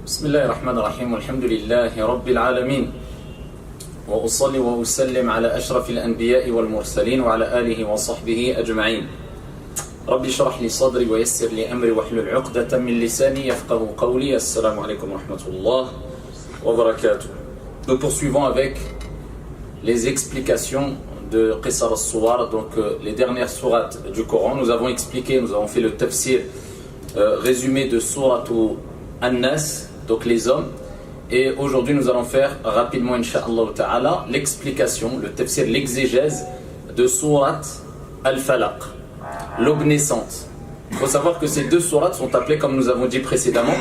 بسم الله الرحمن الرحيم والحمد لله رب العالمين وأصلي وأسلم على أشرف الأنبياء والمرسلين وعلى آله وصحبه أجمعين رب اشرح لي صدري ويسر لي أمري واحلل عقدة من لساني يفقه قولي السلام عليكم ورحمة الله وبركاته. Nous poursuivons avec les explications de Qisar al-Suwar, donc les dernières sourates du Coran. Nous avons expliqué, nous avons fait le tafsir résumé de Surat An-Nas, donc les hommes. Et aujourd'hui nous allons faire rapidement, Inch'Allah Ta'ala, l'explication, le tafsir, l'exégèse de Surat Al-Falaq, l'aube naissante. Il faut savoir que ces deux sourates sont appelées, comme nous avons dit précédemment,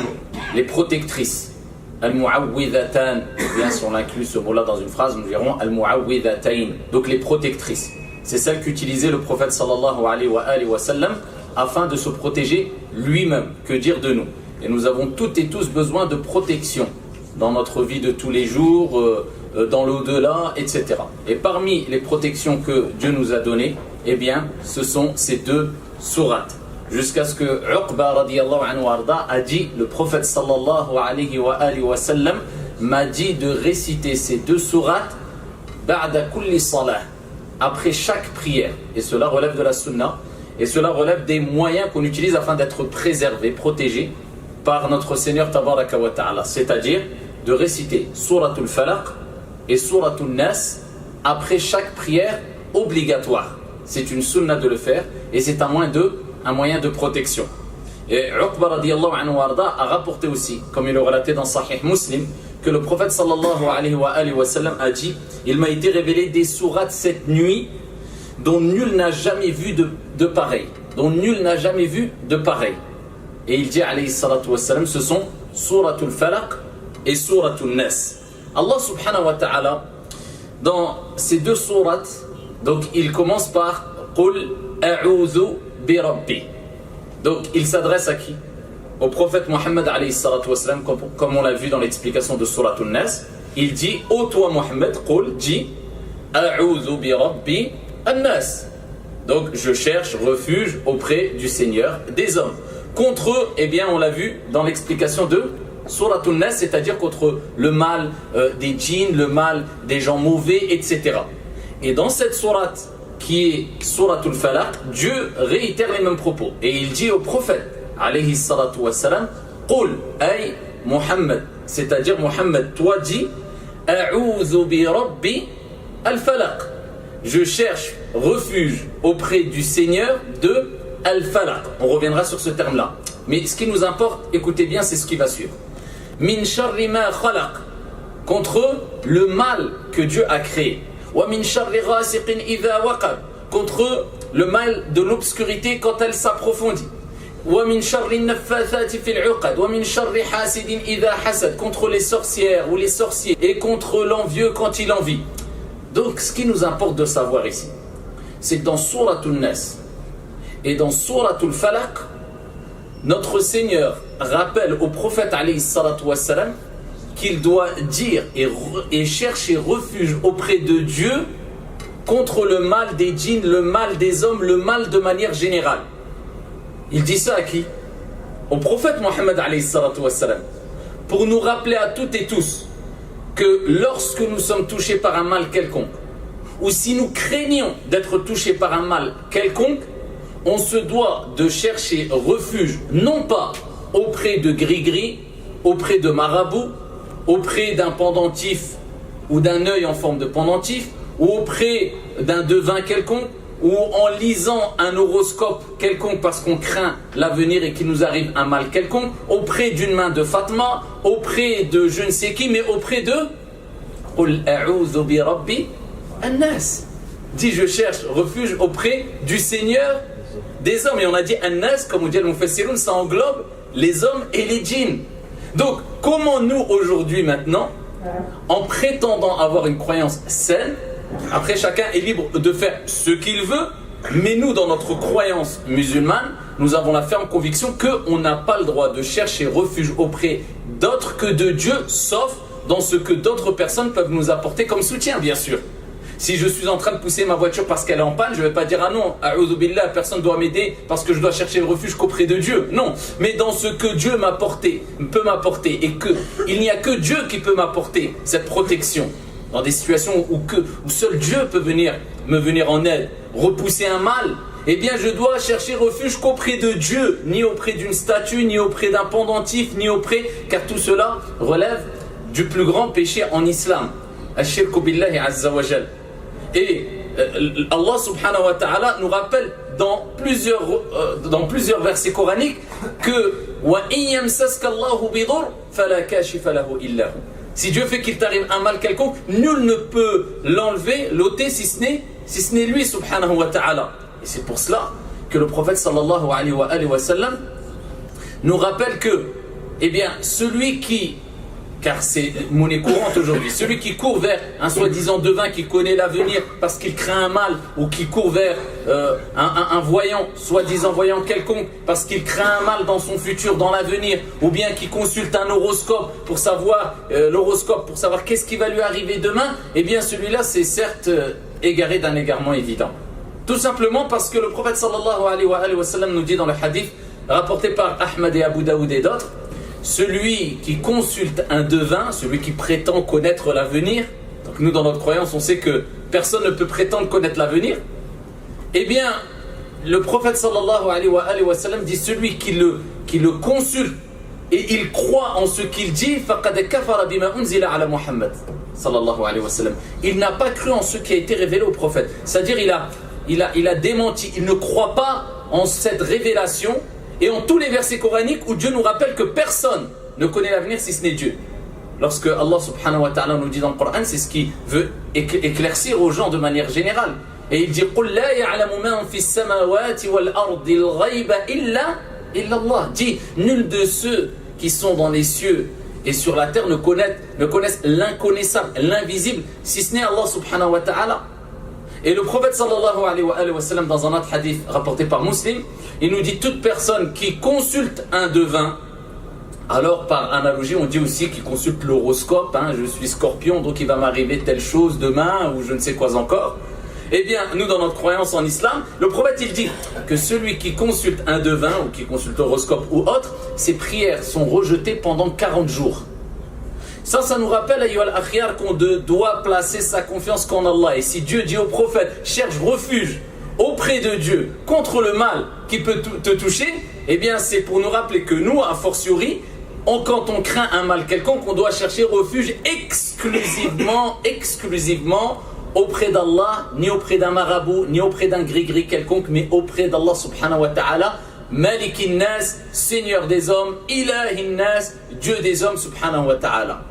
les protectrices. Al-Mu'awwidhatan, bien si on inclut ce mot-là dans une phrase, nous dirons Al-Mu'awwidhatayn, donc les protectrices. C'est celle qu'utilisait le prophète sallallahu alayhi wa sallam afin de se protéger lui-même. Que dire de nous? Et nous avons toutes et tous besoin de protection dans notre vie de tous les jours, dans l'au-delà, etc. Et parmi les protections que Dieu nous a données, eh bien, ce sont ces deux sourates. Jusqu'à ce que Uqba radiyallahu anhu arda a dit, le prophète sallallahu alayhi wa sallam m'a dit de réciter ces deux sourates ba'da kulli salah, après chaque prière. Et cela relève de la sunna, et cela relève des moyens qu'on utilise afin d'être préservé, protégé par notre Seigneur tabaraka wa ta'ala. C'est-à-dire de réciter Suratul Falaq et Suratul Nas après chaque prière obligatoire. C'est une sunna de le faire et c'est un moyen de protection. Et Uqba radiyallahu anhu arda a rapporté aussi, comme il le relatait dans Sahih Muslim, que le prophète sallallahu alayhi wa sallam a dit: il m'a été révélé des sourates cette nuit dont nul n'a jamais vu de pareil. Dont nul n'a jamais vu de pareil. Et il dit alayhi salatu wa sallam, ce sont Suratul Falaq et Suratul Nas. Allah subhanahu wa ta'ala, dans ces deux sourates, donc il commence par Qul a'udhu bi Rabbi. Donc il s'adresse à qui? Au prophète Mohammed alayhi salatu wa sallam, comme on l'a vu dans l'explication de Suratul Nas. Il dit: ô toi Mohammed, Qul, dis a'udhu bi Rabbi an-Nas. Donc je cherche refuge auprès du Seigneur des hommes. Contre eux, eh bien on l'a vu dans l'explication de Suratul Nas, c'est-à-dire contre le mal des djinns, le mal des gens mauvais, etc. Et dans cette sourate qui est Suratul Falaq, Dieu réitère les mêmes propos. Et il dit au prophète, alayhi salatu wassalam, Qul ay Muhammad, c'est-à-dire Muhammad, toi dis, A'udhu bi Rabbi al-Falaq. Je cherche refuge auprès du Seigneur de Al-Falaq. On reviendra sur ce terme-là. Mais ce qui nous importe, écoutez bien, c'est ce qui va suivre. Min sharri ma khalaq, contre le mal que Dieu a créé. Wa min sharri ghasiqin idha waqab, contre le mal de l'obscurité quand elle s'approfondit. Wa min sharri naffathati fil uqad, wa min sharri hasidin idha hasad, contre les sorcières ou les sorciers et contre l'envieux quand il envie. Donc ce qui nous importe de savoir ici, c'est que dans Suratul Nas et dans Suratul Falaq, notre Seigneur rappelle au prophète alayhi salatu wassalam qu'il doit dire et chercher refuge auprès de Dieu contre le mal des djinns, le mal des hommes, le mal de manière générale. Il dit ça à qui? Au prophète Mohammed alayhi salatu wassalam, pour nous rappeler à toutes et tous que lorsque nous sommes touchés par un mal quelconque, ou si nous craignons d'être touchés par un mal quelconque, on se doit de chercher refuge, non pas auprès de gris-gris, auprès de marabouts, auprès d'un pendentif ou d'un œil en forme de pendentif, ou auprès d'un devin quelconque, ou en lisant un horoscope quelconque parce qu'on craint l'avenir et qu'il nous arrive un mal quelconque, auprès d'une main de Fatma, auprès de je ne sais qui, mais auprès de Qul a'udhu bi Rabbi an-Nas. Dit je cherche refuge auprès du Seigneur des hommes. Et on a dit an-Nas, comme on dit al-Mufassirun, ça englobe les hommes et les djinns. Donc comment nous aujourd'hui maintenant, en prétendant avoir une croyance saine, après chacun est libre de faire ce qu'il veut, mais nous dans notre croyance musulmane, nous avons la ferme conviction qu'on n'a pas le droit de chercher refuge auprès d'autres que de Dieu, sauf dans ce que d'autres personnes peuvent nous apporter comme soutien, bien sûr. Si je suis en train de pousser ma voiture parce qu'elle est en panne, je ne vais pas dire ah non, a'udhu billah, personne ne doit m'aider parce que je dois chercher le refuge qu'auprès de Dieu. Non, mais dans ce que Dieu peut m'apporter et il n'y a que Dieu qui peut m'apporter cette protection. Dans des situations où seul Dieu peut me venir en aide, repousser un mal, eh bien je dois chercher refuge qu'auprès de Dieu, ni auprès d'une statue, ni auprès d'un pendentif, car tout cela relève du plus grand péché en islam. Ash-shirku billahi azza wa jal. Et Allah subhanahu wa ta'ala nous rappelle dans plusieurs versets coraniques que wa in yamsaska Allahu bidur fala kashifa lahu illa hu. Si Dieu fait qu'il t'arrive un mal quelconque, nul ne peut l'enlever, l'ôter si ce n'est lui subhanahu wa ta'ala. Et c'est pour cela que le prophète sallallahu alayhi wa sallam nous rappelle que, eh bien, celui qui, car c'est monnaie courante aujourd'hui, celui qui court vers un soi-disant devin qui connaît l'avenir parce qu'il craint un mal, ou qui court vers un voyant, soi-disant voyant quelconque parce qu'il craint un mal dans son futur, dans l'avenir, ou bien qui consulte un horoscope pour savoir qu'est-ce qui va lui arriver demain, eh bien celui-là c'est certes égaré d'un égarement évident. Tout simplement parce que le prophète sallallahu alayhi wa sallam nous dit dans le hadith rapporté par Ahmad et Abu Daoud et d'autres, celui qui consulte un devin, celui qui prétend connaître l'avenir, donc nous dans notre croyance on sait que personne ne peut prétendre connaître l'avenir, eh bien le prophète sallallahu alayhi wa sallam dit celui qui le consulte et il croit en ce qu'il dit, faqad kafara bima unzila ala Muhammad sallallahu alayhi wa sallam. Il n'a pas cru en ce qui a été révélé au prophète, c'est-à-dire il a démenti, il ne croit pas en cette révélation et en tous les versets coraniques où Dieu nous rappelle que personne ne connaît l'avenir si ce n'est Dieu. Lorsque Allah subhanahu wa ta'ala nous dit dans le Coran, c'est ce qu'il veut éclaircir aux gens de manière générale. Et il dit قُلْ لَا يَعْلَمُ مَنْ فِي السَّمَاوَاتِ وَالْأَرْضِ الْغَيْبَ إِلَّا اللَّهِ. Dit, nul de ceux qui sont dans les cieux et sur la terre ne connaissent l'inconnaissable, l'invisible, si ce n'est Allah subhanahu wa ta'ala. Et le prophète sallallahu alayhi wa sallam dans un autre hadith rapporté par Muslim, il nous dit toute personne qui consulte un devin, alors par analogie on dit aussi qu'il consulte l'horoscope, je suis scorpion donc il va m'arriver telle chose demain ou je ne sais quoi encore. Eh bien nous dans notre croyance en islam, le prophète il dit que celui qui consulte un devin ou qui consulte l'horoscope ou autre, ses prières sont rejetées pendant 40 jours. Ça nous rappelle, ayyuhal akhyar, qu'on doit placer sa confiance qu'en Allah. Et si Dieu dit au prophète, cherche refuge auprès de Dieu contre le mal qui peut te toucher, eh bien c'est pour nous rappeler que nous, a fortiori, quand on craint un mal quelconque, on doit chercher refuge exclusivement auprès d'Allah, ni auprès d'un marabout, ni auprès d'un gris-gris quelconque, mais auprès d'Allah subhanahu wa ta'ala, Malikin Nas, Seigneur des hommes, Ilahin Nas, Dieu des hommes subhanahu wa ta'ala.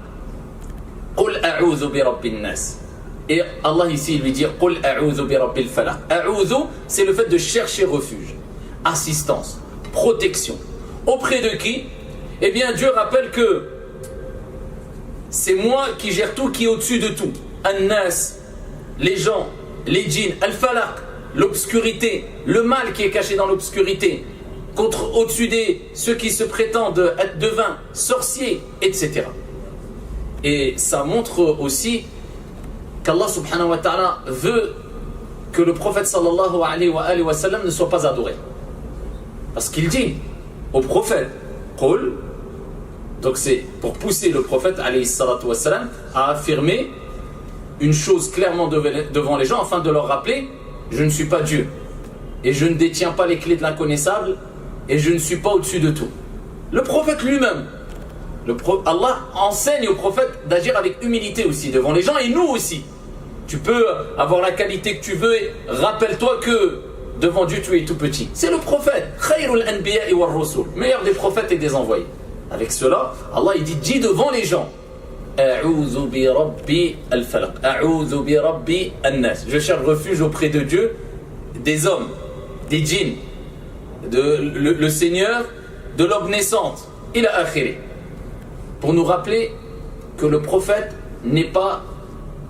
Qul a'udhu bi rabbin nas. Et Allah ici il lui dit Qul a'udhu bi rabbil falaq. A'udhu, c'est le fait de chercher refuge, assistance, protection. Auprès de qui? Eh bien Dieu rappelle que c'est moi qui gère tout, qui est au-dessus de tout. An-nas, les gens, les djinns, al-falaq, l'obscurité, le mal qui est caché dans l'obscurité, au-dessus des ceux qui se prétendent être devins, sorciers, etc. Et ça montre aussi qu'Allah subhanahu wa ta'ala veut que le prophète sallallahu alayhi wa sallam ne soit pas adoré. Parce qu'il dit au prophète, Qul, donc c'est pour pousser le prophète alayhi salatu wa sallam à affirmer une chose clairement devant les gens afin de leur rappeler, je ne suis pas Dieu et je ne détiens pas les clés de l'inconnaissable et je ne suis pas au-dessus de tout. Le prophète lui-même, Allah enseigne au prophète d'agir avec humilité aussi devant les gens et nous aussi. Tu peux avoir la qualité que tu veux et rappelle-toi que devant Dieu tu es tout petit. C'est le prophète, Khayrul Anbiya'i war Rusul, meilleur des prophètes et des envoyés. Avec cela, Allah il dit, dis devant les gens, A'udhu bi rabbi al-falaq, A'udhu bi rabbi an-nas. Je cherche refuge auprès de Dieu, des hommes, des djinns, le Seigneur, de l'aube naissante, ila akhiri. Pour nous rappeler que le prophète n'est pas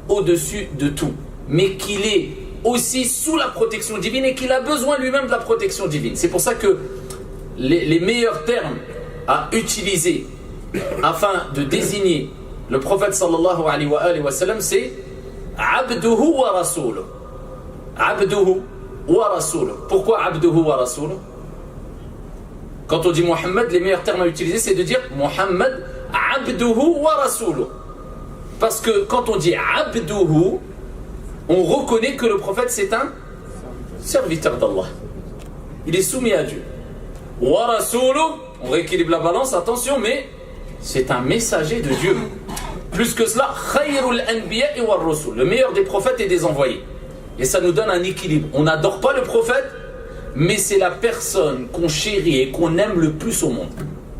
au-dessus de tout, mais qu'il est aussi sous la protection divine et qu'il a besoin lui-même de la protection divine. C'est pour ça que les meilleurs termes à utiliser afin de désigner le prophète sallallahu alayhi wa sallam, c'est Abduhu wa rasuluh. Abduhu wa rasuluh. Pourquoi Abduhu wa rasuluh? Quand on dit Mohammed, les meilleurs termes à utiliser, c'est de dire Mohammed Abduhu wa rasuluh. Parce que quand on dit Abduhu, on reconnaît que le prophète c'est un serviteur d'Allah. Il est soumis à Dieu. Wa rasuluh, on rééquilibre la balance, attention, mais c'est un messager de Dieu. Plus que cela, khayrul anbiya'i war rusul, le meilleur des prophètes et des envoyés. Et ça nous donne un équilibre. On n'adore pas le prophète, mais c'est la personne qu'on chérit et qu'on aime le plus au monde.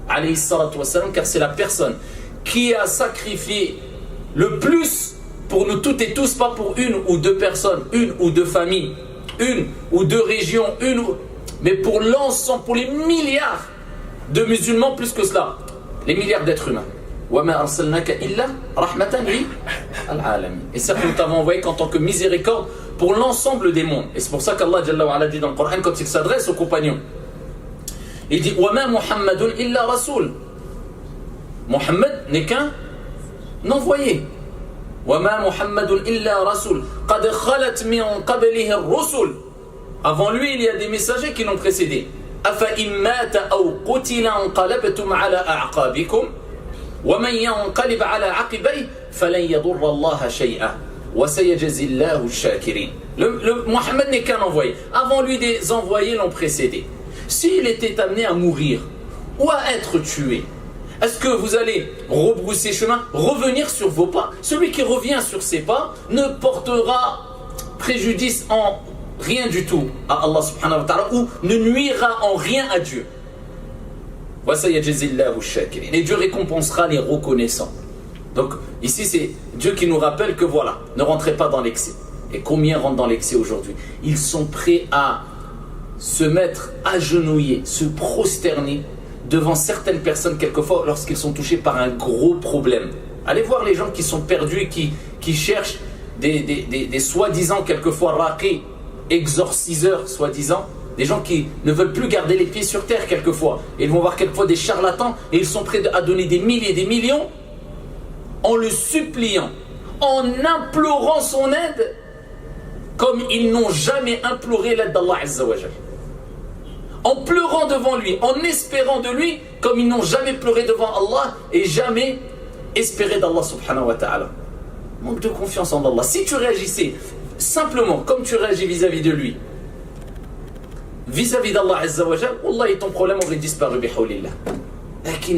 Alayhi salatu wassalam, car c'est la personne qui a sacrifié le plus pour nous toutes et tous, pas pour une ou deux personnes, une ou deux familles, une ou deux régions, mais pour l'ensemble, pour les milliards de musulmans, plus que cela, les milliards d'êtres humains. Et certes, nous t'avons envoyé qu'en tant que miséricorde pour l'ensemble des mondes. Et c'est pour ça qu'Allah Jalla wa Ala dit dans le Coran, quand il s'adresse aux compagnons, il dit وَمَا مُحَمَّدٌ إِلَّا رَسُولٌ. Mohammed n'est qu'un envoyé. وَمَا مُحَمَّدٌ إِلَّا رَسُولٌ قَدْ خَلَتْ مِنْ قَبْلِهِ الرُّسُلُ. Avant lui, il y a des messagers qui l'ont précédé. أَفَإِمْ مَاتَ أَوْ قُتِلَ انقلبتم على أعقابكم ومن ينقلب على عقبيه فلن يضر الله شيئا وسيجزي الله الشاكرين. Le Mohammed n'est qu'un envoyé. Avant lui, des envoyés l'ont précédé. S'il était amené à mourir ou à être tué, est-ce que vous allez rebrousser chemin, revenir sur vos pas? Celui qui revient sur ses pas ne portera préjudice en rien du tout à Allah subhanahu wa ta'ala ou ne nuira en rien à Dieu. Et Dieu récompensera les reconnaissants. Donc ici c'est Dieu qui nous rappelle que voilà, ne rentrez pas dans l'excès. Et combien rentrent dans l'excès aujourd'hui? Ils sont prêts à se mettre agenouillés, se prosterner devant certaines personnes quelquefois lorsqu'ils sont touchés par un gros problème. Allez voir les gens qui sont perdus et qui cherchent des soi-disant quelquefois raqi, exorciseurs soi-disant, des gens qui ne veulent plus garder les pieds sur terre quelquefois. Et ils vont voir quelquefois des charlatans et ils sont prêts à donner des milliers et des millions en le suppliant, en implorant son aide comme ils n'ont jamais imploré l'aide d'Allah Azza wa Jal. En pleurant devant lui, en espérant de lui comme ils n'ont jamais pleuré devant Allah et jamais espéré d'Allah subhanahu wa ta'ala. Manque de confiance en Allah. Si tu réagissais simplement comme tu réagis vis-à-vis de lui, vis-à-vis d'Allah Azza wa Jal, Wallahi, ton problème aurait disparu bihawlillah.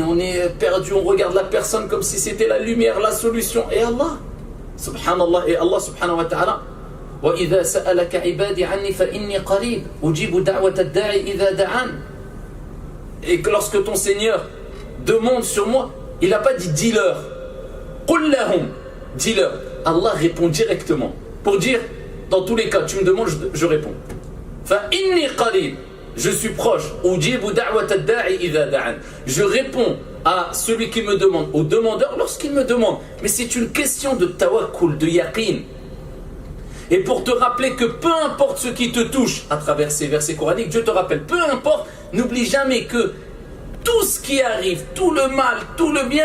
On est perdu, on regarde la personne comme si c'était la lumière, la solution. Et Allah, subhanallah, et Allah subhanahu wa ta'ala, وَإِذَا سَأَلَكَ عِبَادِ عَنِّي فَإِنِّي قَرِيبٌ أُجِيبُ دَعْوَةَ الدَّاعِ إِذَا دَعَانِ. Et que lorsque ton Seigneur demande sur moi, il n'a pas dit dis-leur. قُلْ لَهُمْ, dis-leur. Allah répond directement. Pour dire, dans tous les cas, tu me demandes, je réponds. فَإِنِّي قَرِيبٌ, je suis proche. أُجِيبُ دَعْوَةَ الدَّاعِ إِذَا دَعَانِ. Je réponds à celui qui me demande, au demandeur lorsqu'il me demande. Mais c'est une question de tawakkul, de yaqin. Et pour te rappeler que peu importe ce qui te touche à travers ces versets coraniques, Dieu te rappelle, peu importe, n'oublie jamais que tout ce qui arrive, tout le mal, tout le bien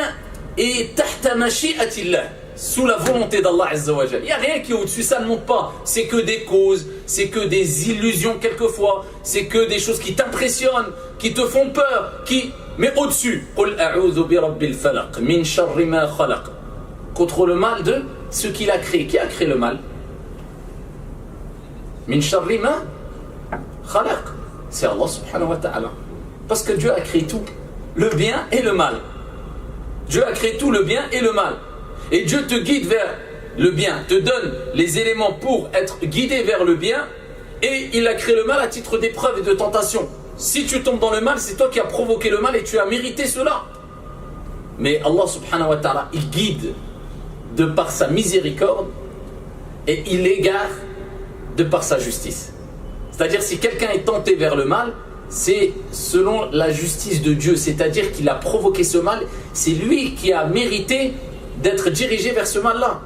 est tahta mashi'atillah, sous la volonté d'Allah Azza wa Jal. Il n'y a rien qui est au-dessus, ça ne monte pas. C'est que des causes, c'est que des illusions quelquefois, c'est que des choses qui t'impressionnent, qui te font peur, mais au-dessus. Qul a'udhu bi rabbil falaq min sharri ma khalaq. Contre le mal de ce qu'il a créé. Qui a créé le mal? Min sharri ma khalaq. C'est Allah subhanahu wa ta'ala. Parce que Dieu a créé tout, le bien et le mal. Dieu a créé tout, le bien et le mal. Et Dieu te guide vers le bien, te donne les éléments pour être guidé vers le bien. Et il a créé le mal à titre d'épreuve et de tentation. Si tu tombes dans le mal, c'est toi qui as provoqué le mal et tu as mérité cela. Mais Allah subhanahu wa ta'ala, il guide de par sa miséricorde et il égare de par sa justice. C'est-à-dire si quelqu'un est tenté vers le mal, c'est selon la justice de Dieu, c'est-à-dire qu'il a provoqué ce mal, c'est lui qui a mérité d'être dirigé vers ce mal-là.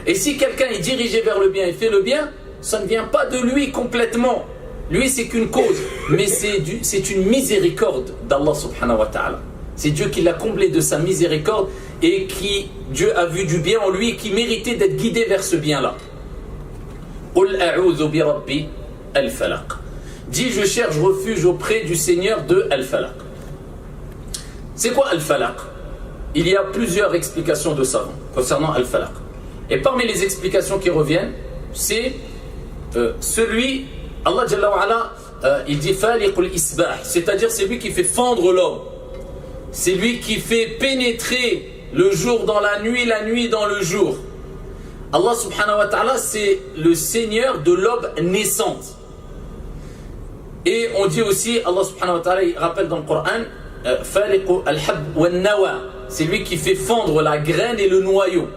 Et si quelqu'un est dirigé vers le bien et fait le bien, ça ne vient pas de lui complètement. Lui c'est qu'une cause, mais c'est une miséricorde d'Allah subhanahu wa ta'ala. C'est Dieu qui l'a comblé de sa miséricorde et qui, Dieu a vu du bien en lui et qui méritait d'être guidé vers ce bien-là. Qul a'udhu bi rabbi al-falaq. Dis, je cherche refuge auprès du Seigneur de al-falaq. C'est quoi al-falaq? Il y a plusieurs explications de savants concernant al-falaq. Et parmi les explications qui reviennent, c'est celui, Allah Jalla wa Ala, il dit faliqul isbah, c'est-à-dire c'est lui qui fait fendre l'aube. C'est lui qui fait pénétrer le jour dans la nuit dans le jour. Allah subhanahu wa ta'ala, c'est le Seigneur de l'aube naissante. Et on dit aussi, Allah subhanahu wa ta'ala, il rappelle dans le Coran, faliqu al-hab wa nawa, c'est lui qui fait fendre la graine et le noyau.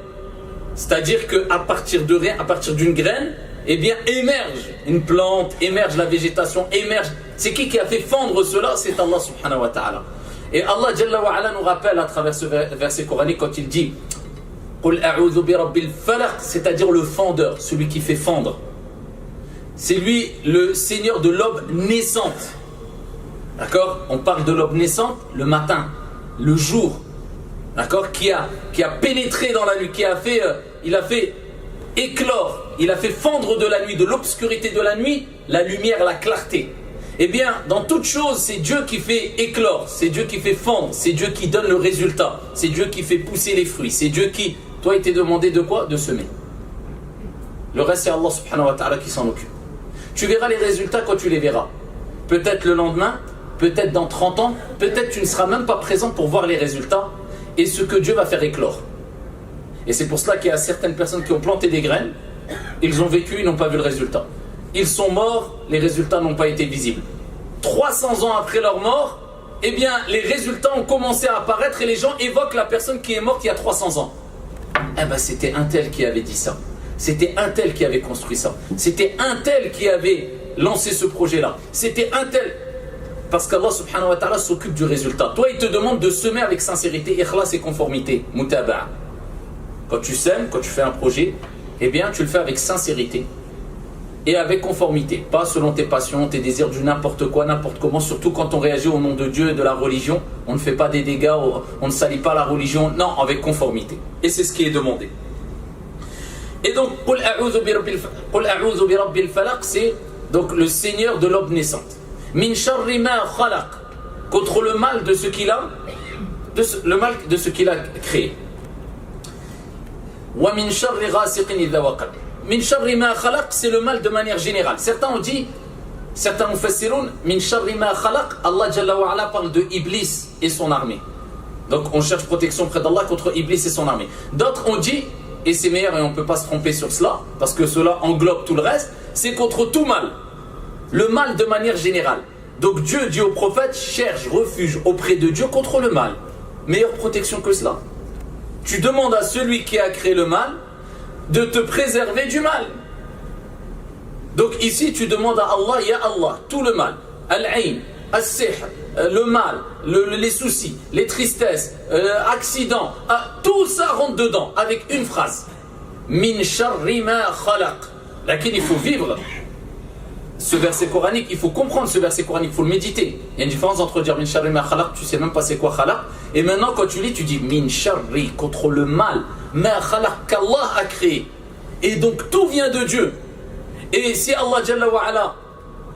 C'est-à-dire qu'à partir de rien, à partir d'une graine, eh bien émerge une plante, émerge la végétation, émerge. C'est qui a fait fendre cela? C'est Allah subhanahu wa ta'ala. Et Allah Jalla wa Ala nous rappelle à travers ce verset coranique quand il dit Qul a'udhu bi rabbil falaq, c'est-à-dire le fendeur, celui qui fait fendre. C'est lui le Seigneur de l'aube naissante. D'accord? On parle de l'aube naissante le matin, le jour. D'accord? Qui a pénétré dans la nuit, il a fait éclore, il a fait fendre de la nuit, de l'obscurité de la nuit, la lumière, la clarté. Eh bien, dans toute chose, c'est Dieu qui fait éclore, c'est Dieu qui fait fendre, c'est Dieu qui donne le résultat, c'est Dieu qui fait pousser les fruits, c'est Dieu qui, toi, il t'est demandé de quoi? De semer. Le reste, c'est Allah subhanahu wa ta'ala qui s'en occupe. Tu verras les résultats quand tu les verras. Peut-être le lendemain, peut-être dans 30 ans, peut-être tu ne seras même pas présent pour voir les résultats et ce que Dieu va faire éclore. Et c'est pour cela qu'il y a certaines personnes qui ont planté des graines, ils ont vécu, ils n'ont pas vu le résultat. Ils sont morts, les résultats n'ont pas été visibles. 300 ans après leur mort, eh bien, les résultats ont commencé à apparaître et les gens évoquent la personne qui est morte il y a 300 ans. Eh bien, c'était un tel qui avait dit ça. C'était un tel qui avait construit ça. C'était un tel qui avait lancé ce projet-là. C'était un tel. Parce qu'Allah subhanahu wa ta'ala s'occupe du résultat. Toi, il te demande de semer avec sincérité, ikhlas et conformité. Mutaba'a. Quand tu sèmes, quand tu fais un projet, eh bien, tu le fais avec sincérité. Et avec conformité, pas selon tes passions, tes désirs, du n'importe quoi, n'importe comment, surtout quand on réagit au nom de Dieu et de la religion, on ne fait pas des dégâts, on ne salit pas la religion, non, avec conformité. Et c'est ce qui est demandé. Et donc, Qul a'udhu bi rabbil falaq, c'est donc le Seigneur de l'aube naissante. Min sharri ma khalaq, contre le mal de ce qu'il a, le mal de ce qu'il a créé. Wa min sharri ghasiqin idha waqab. Min sharri ma khalaq, c'est le mal de manière générale. Certains ont dit, certains mufassiroun, min sharri ma khalaq, Allah Jalla wa Ala parle de Iblis et son armée. Donc on cherche protection près d'Allah contre Iblis et son armée. D'autres ont dit, et c'est meilleur et on ne peut pas se tromper sur cela, parce que cela englobe tout le reste, c'est contre tout mal. Le mal de manière générale. Donc Dieu dit au prophète, cherche refuge auprès de Dieu contre le mal. Meilleure protection que cela. Tu demandes à celui qui a créé le mal de te préserver du mal. Donc ici tu demandes à Allah, ya Allah, tout le mal, al-ayn, al-sihr, le mal, les soucis, les tristesses, accidents, tout ça rentre dedans avec une phrase. Min sharri ma khalaq. Laquelle il faut vivre ce verset coranique, il faut comprendre ce verset coranique, il faut le méditer. Il y a une différence entre dire min sharri ma khalaq, tu sais même pas c'est quoi khalaq, et maintenant quand tu lis, tu dis min sharri, contre le mal, ma khalaq qu'Allah a créé. Et donc tout vient de Dieu. Et si Allah Jalla wa Ala,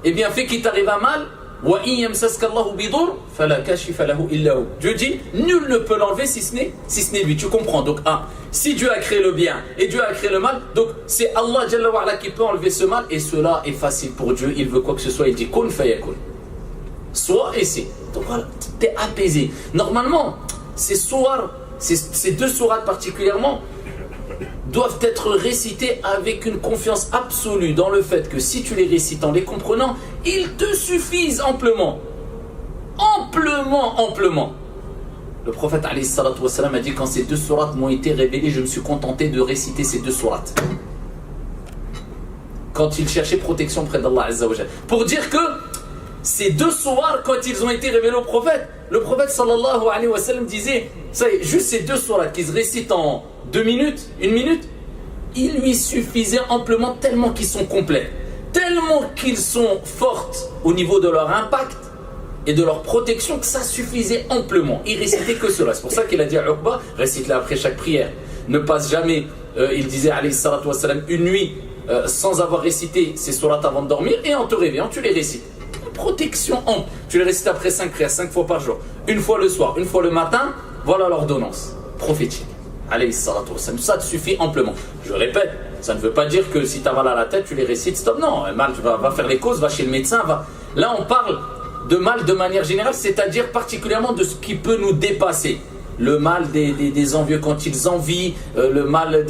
eh bien fait qu'il t'arrive un mal, wa in yamsaska Allahu bidur, fala kashifa lahu illa hu. Dieu dit, nul ne peut l'enlever si ce n'est lui. Tu comprends? Donc si Dieu a créé le bien et Dieu a créé le mal, donc c'est Allah Jalla wa Ala qui peut enlever ce mal, et cela est facile pour Dieu. Il veut quoi que ce soit, il dit kun fayakun. Soit et c'est. Donc voilà, t'es apaisé. Normalement, ces deux sourates particulièrement doivent être récités avec une confiance absolue dans le fait que si tu les récites en les comprenant, ils te suffisent amplement. Amplement. Le prophète alayhi salatu wassalam a dit, quand ces deux sourates m'ont été révélées, je me suis contenté de réciter ces deux sourates. Quand il cherchait protection près d'Allah Azza wa Jal. Pour dire que ces deux sourates, quand ils ont été révélés au prophète, le prophète sallallahu alayhi wa sallam disait, ça y est, juste ces deux sourates qui se récitent en 2 minutes, 1 minute, il lui suffisait amplement, tellement qu'ils sont complets, tellement qu'ils sont fortes au niveau de leur impact, et de leur protection que ça suffisait amplement. Il récitait que cela. C'est pour ça qu'il a dit à Uqba, récite-la après chaque prière. Ne passe jamais, il disait alayhi salatu wassalam, une nuit sans avoir récité ces sourates avant de dormir, et en te réveillant, tu les récites. Protection ample. Tu les récites après 5 prières, 5 fois par jour. Une fois le soir, une fois le matin. Voilà l'ordonnance prophétique. Alayhi salatu wassalam. Ça te suffit amplement. Je répète, ça ne veut pas dire que si tu as mal à la tête, tu les récites, stop. Non, mal, tu vas faire les causes, va chez le médecin. Là, on parle de mal de manière générale, c'est-à-dire particulièrement de ce qui peut nous dépasser. Le mal des envieux quand ils envient, le mal...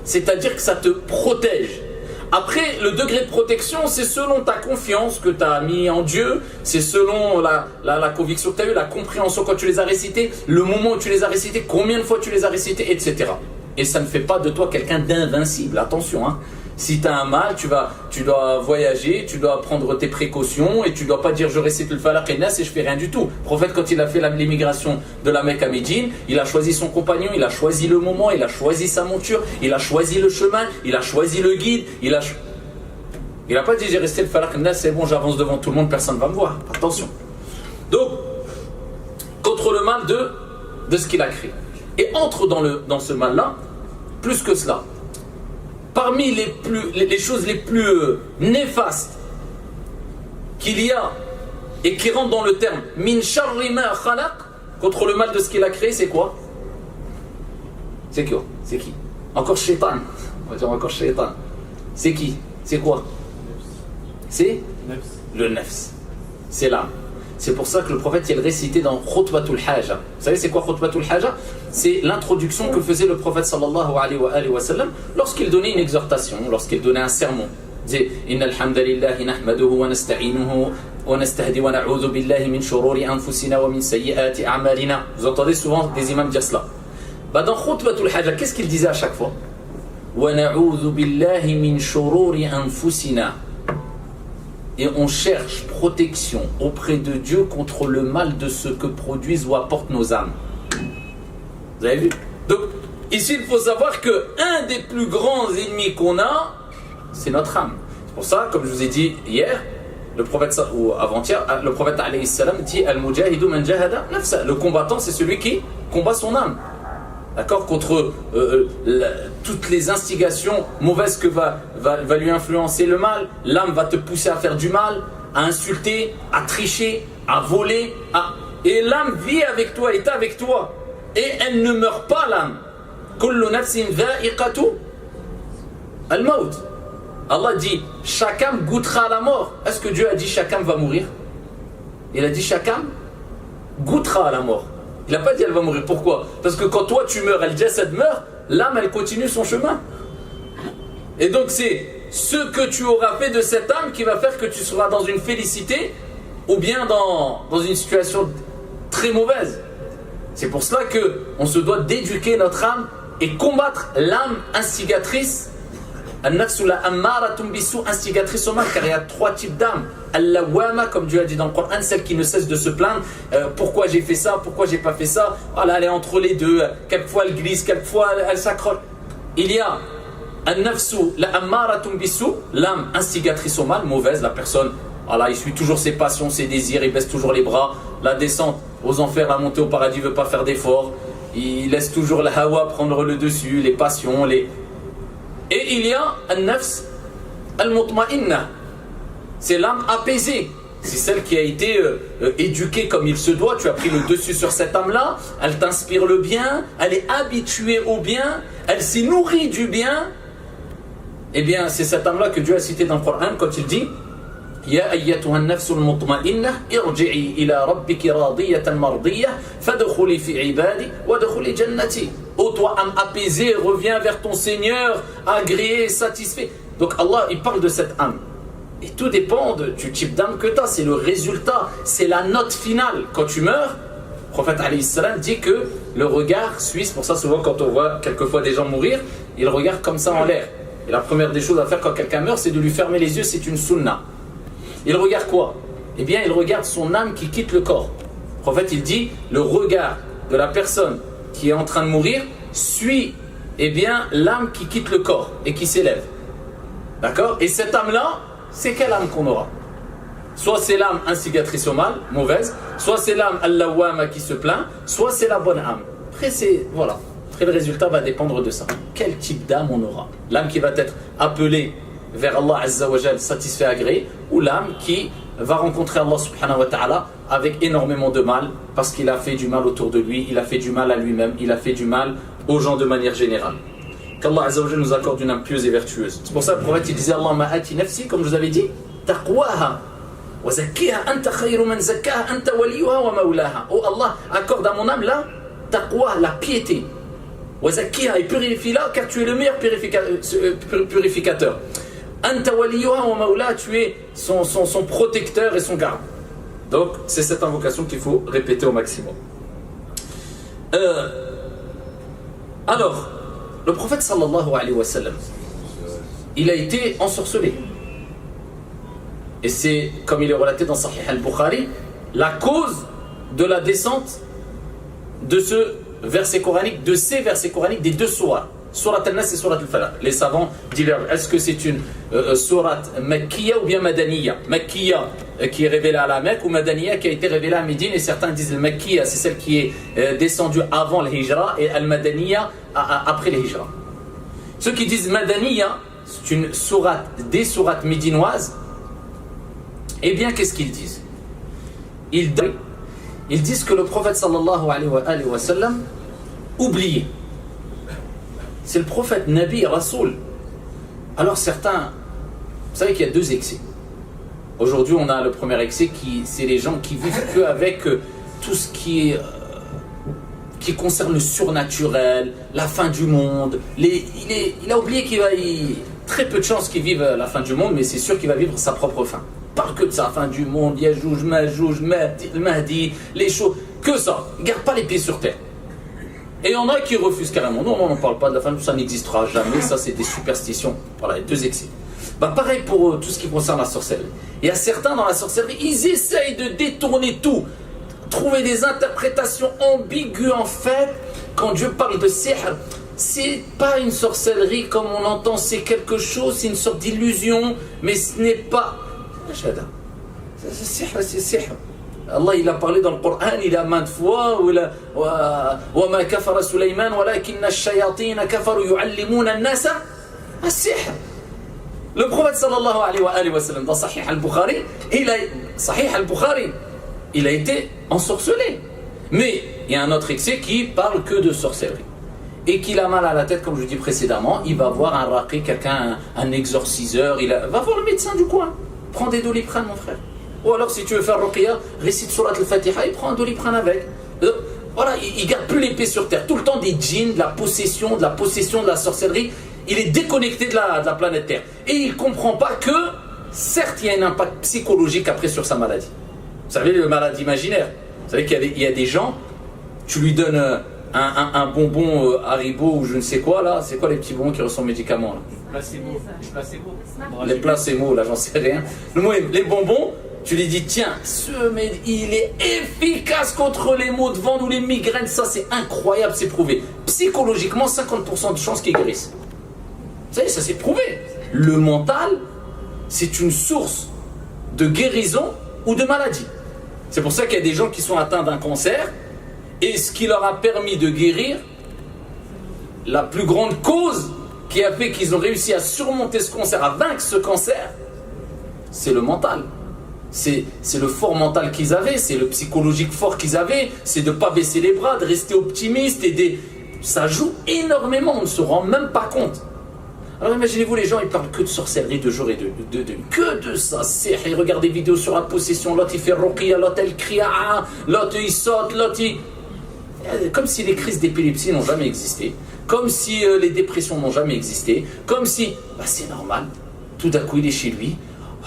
C'est-à-dire que ça te protège. Après, le degré de protection, c'est selon ta confiance que tu as mis en Dieu, c'est selon la conviction que tu as eue, la compréhension quand tu les as récités, le moment où tu les as récités, combien de fois tu les as récités, etc. Et ça ne fait pas de toi quelqu'un d'invincible, attention. Hein. Si tu as un mal, tu dois voyager, tu dois prendre tes précautions et tu ne dois pas dire je récite le falaq et nas et je fais rien du tout. Le prophète, quand il a fait l'émigration de la Mecque à Médine, il a choisi son compagnon, il a choisi le moment, il a choisi sa monture, il a choisi le chemin, il a choisi le guide, il n'a pas dit j'ai resté le falaq et nas, c'est bon, j'avance devant tout le monde, personne ne va me voir. Attention. Donc, contre le mal de ce qu'il a créé. Et entre dans ce mal-là, plus que cela. Parmi les choses les plus néfastes qu'il y a et qui rentrent dans le terme min sharri ma khalaq, contre le mal de ce qu'il a créé, c'est quoi? C'est quoi? C'est qui? Encore shaitan. On va dire encore shaitan. C'est qui? C'est quoi? C'est le nafs. C'est l'âme. C'est pour ça que le prophète il récitait dans Khutbatul Haja. Vous savez c'est quoi Khutbatul Haja? C'est l'introduction que faisait le prophète sallallahu alayhi wa sallam lorsqu'il donnait une exhortation, lorsqu'il donnait un sermon. Il disait Innal hamdalillahi nahmaduhu wa nasta'inuhu wa nastahdi wa na'udhu billahi min shururi anfusina wa min sayyiati a'malina. Vous entendez souvent des imams dire cela. Dans Khutbatul Haja, qu'est-ce qu'il disait à chaque fois? Wa na'udhu billahi min shururi anfusina. Et on cherche protection auprès de Dieu contre le mal de ce que produisent ou apportent nos âmes. Vous avez vu? Donc, ici, il faut savoir qu'un des plus grands ennemis qu'on a, c'est notre âme. C'est pour ça, comme je vous ai dit hier, le prophète, ou avant-hier, le prophète alayhi salam dit Al-Mujahidu man jahada nafsa. Le combattant, c'est celui qui combat son âme. D'accord, contre toutes les instigations mauvaises que va lui influencer le mal. L'âme va te pousser à faire du mal, à insulter, à tricher, à voler. Et l'âme vit avec toi, est avec toi. Et elle ne meurt pas, l'âme. Kullu nafsin dha'iqatu al-maut. Allah dit, chaque âme goûtera la mort. Est-ce que Dieu a dit chaque âme va mourir? Il a dit chaque âme goûtera à la mort. Il n'a pas dit elle va mourir. Pourquoi? Parce que quand toi tu meurs, al-jasad meurt, l'âme elle continue son chemin. Et donc c'est ce que tu auras fait de cette âme qui va faire que tu seras dans une félicité ou bien dans une situation très mauvaise. C'est pour cela qu'on se doit d'éduquer notre âme et combattre l'âme instigatrice. Al-nafsu la ammaratum bisu, instigatrice au mal, car il y a 3 types d'âmes. Al-lawama, comme Dieu a dit dans le Coran, celle qui ne cesse de se plaindre. Pourquoi j'ai fait ça? Pourquoi j'ai pas fait ça? Voilà, elle est entre les deux. Quelquefois elle glisse, quelquefois elle s'accroche. Il y a al-nafsu la ammaratum bisu, l'âme instigatrice au mal, mauvaise, la personne. Voilà, il suit toujours ses passions, ses désirs, il baisse toujours les bras. La descente aux enfers, la montée au paradis, il ne veut pas faire d'efforts. Il laisse toujours la hawa prendre le dessus, les passions, Et il y a al-nafs al-mutma'inna. C'est l'âme apaisée. C'est celle qui a été éduquée comme il se doit. Tu as pris le dessus sur cette âme-là. Elle t'inspire le bien. Elle est habituée au bien. Elle s'est nourrie du bien. Eh bien, c'est cette âme-là que Dieu a cité dans le Coran quand il dit Ya ayyatuha an-nafsu al-mutma'inna irji'i ila rabbiki radiyatan mardiyah fadkhuli fi ibadi wadkhuli jannati. Ô toi âme apaisée, reviens vers ton Seigneur, agréé, satisfait. Donc Allah, il parle de cette âme. Et tout dépend du type d'âme que tu as. C'est le résultat, c'est la note finale. Quand tu meurs, le prophète alayhi salam dit que le regard suit. Pour ça, souvent, quand on voit quelquefois des gens mourir, ils regardent comme ça en l'air. Et la première des choses à faire quand quelqu'un meurt, c'est de lui fermer les yeux. C'est une sunna. Il regarde quoi? Eh bien, il regarde son âme qui quitte le corps. Le prophète, il dit le regard de la personne qui est en train de mourir suit l'âme qui quitte le corps et qui s'élève. D'accord? Et cette âme-là, c'est quelle âme qu'on aura? Soit c'est l'âme instigatrice au mal, mauvaise, soit c'est l'âme al-lawama qui se plaint, soit c'est la bonne âme. Après, voilà. Après, le résultat va dépendre de ça. Quel type d'âme on aura? L'âme qui va être appelée vers Allah Azza wa Jal, satisfait, agréé, ou l'âme qui va rencontrer Allah subhanahu wa ta'ala avec énormément de mal, parce qu'il a fait du mal autour de lui, il a fait du mal à lui-même, il a fait du mal aux gens de manière générale. Qu'Allah Azza wa Jal nous accorde une âme pieuse et vertueuse. C'est pour ça que le prophète il disait Allahumma ati nafsi, comme je vous avais dit, taqwaha. Oh Allah, accorde à mon âme là, taqwa, la piété. Et purifie-la car tu es le meilleur purificateur. Tu es son protecteur et son garde. Donc c'est cette invocation qu'il faut répéter au maximum. Alors, le prophète sallallahu alayhi wa sallam, il a été ensorcelé. Et c'est, comme il est relaté dans Sahih al-Bukhari, la cause de la descente de ce verset coranique, de ces versets coraniques des deux sourates, Surat al-Nas et Surat al-Falaq. Les savants disent, est-ce que c'est une sourate Makkiya ou bien Madaniya? Makkiya qui est révélée à la Mecque, ou Madaniya qui a été révélée à Médine, et certains disent le Makkiya, c'est celle qui est descendue avant le Hijra, et al-Madaniya après le Hijra. Ceux qui disent Madaniya, c'est une sourate, des sourates médinoises. Eh bien, qu'est-ce qu'ils disent? Ils disent que le prophète sallallahu alayhi wa sallam oubliait. C'est le prophète Nabi Rasoul. Alors certains, vous savez qu'il y a deux excès. Aujourd'hui, on a le premier excès, c'est les gens qui vivent que avec tout ce qui concerne le surnaturel, la fin du monde. Il a oublié qu'il va très peu de chances qu'il vive la fin du monde, mais c'est sûr qu'il va vivre sa propre fin. Parle que de sa fin du monde, Yajouj, Majouj, Mahdi, les choses, que ça. Il ne garde pas les pieds sur terre. Et il y en a qui refusent carrément. Non, on n'en parle pas de la fin, ça n'existera jamais, ça c'est des superstitions. Voilà, deux excès. Pareil pour tout ce qui concerne la sorcellerie. Il y a certains dans la sorcellerie, ils essayent de détourner tout, trouver des interprétations ambiguës en fait. Quand Dieu parle de sihr, c'est pas une sorcellerie comme on entend, c'est quelque chose, c'est une sorte d'illusion, mais ce n'est pas... C'est sihr. Allah il a parlé dans le Coran, il a maintes fois وَمَا كَفَرَ سُلَيْمَانَ وَلَكِنَّ الشَّيَاطِينَ كَفَرُوا يُعَلِّمُونَ النَّاسَ السِّحْرَ. Le prophète sallallahu alayhi wa sallam dans Sahih al-Bukhari, il a été ensorcelé. Mais il y a un autre excès qui parle que de sorcellerie. Et qu'il a mal à la tête, comme je dis précédemment, il va voir un raqi, quelqu'un, un exorciseur, va voir le médecin du coin. Prends des Doliprane, mon frère. Ou alors, si tu veux faire ruqya, récite Surat al-Fatiha et prends un Doliprane avec. Voilà, il ne garde plus les pieds sur terre. Tout le temps des djinns, de la possession, de la sorcellerie. Il est déconnecté de la planète Terre. Et il ne comprend pas que, certes, il y a un impact psychologique après sur sa maladie. Vous savez, le malade imaginaire. Vous savez qu'il y a des gens, tu lui donnes un bonbon Haribo ou je ne sais quoi, là. C'est quoi les petits bonbons qui ressemblent aux médicaments là? Les placebos, là, j'en sais rien. Les bonbons, tu lui dis, tiens, il est efficace contre les maux de ventre ou les migraines. Ça, c'est incroyable, c'est prouvé. Psychologiquement, 50% de chances qu'il guérisse. Vous savez, ça c'est prouvé. Le mental, c'est une source de guérison ou de maladie. C'est pour ça qu'il y a des gens qui sont atteints d'un cancer, et ce qui leur a permis de guérir, la plus grande cause qui a fait qu'ils ont réussi à surmonter ce cancer, à vaincre ce cancer, c'est le mental. C'est le fort mental qu'ils avaient, c'est le psychologique fort qu'ils avaient, c'est de ne pas baisser les bras, de rester optimiste, ça joue énormément, on ne se rend même pas compte. Alors imaginez-vous, les gens ils parlent que de sorcellerie de jour et de nuit, que de ça. Ils regardent des vidéos sur la possession, l'autre il fait ruqya, l'autre il crie, l'autre il saute, l'autre il... Comme si les crises d'épilepsie n'ont jamais existé, comme si les dépressions n'ont jamais existé, comme si, c'est normal, tout d'un coup il est chez lui,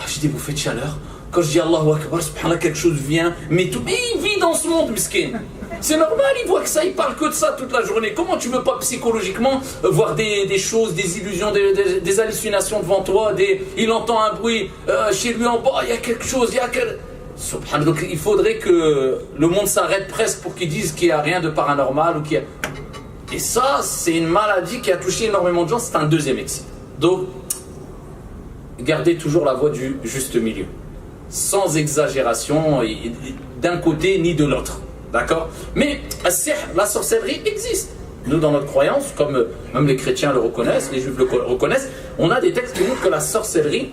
j'ai des bouffées de chaleur, quand je dis Allahu Akbar, subhanallah, quelque chose vient, mais il vit dans ce monde, miskin. C'est normal, il voit que ça, il parle que de ça toute la journée. Comment tu ne veux pas psychologiquement voir des choses, des illusions, des hallucinations devant toi, il entend un bruit, chez lui en bas, il y a quelque chose, Subhanallah, donc il faudrait que le monde s'arrête presque pour qu'ils disent qu'il n'y a rien de paranormal ou qu'il y a... Et ça, c'est une maladie qui a touché énormément de gens, c'est un deuxième excès. Donc, gardez toujours la voie du juste milieu. sans exagération d'un côté ni de l'autre. D'accord? Mais la sorcellerie existe. Nous, dans notre croyance, comme même les chrétiens le reconnaissent, les juifs le reconnaissent, on a des textes qui montrent que la sorcellerie,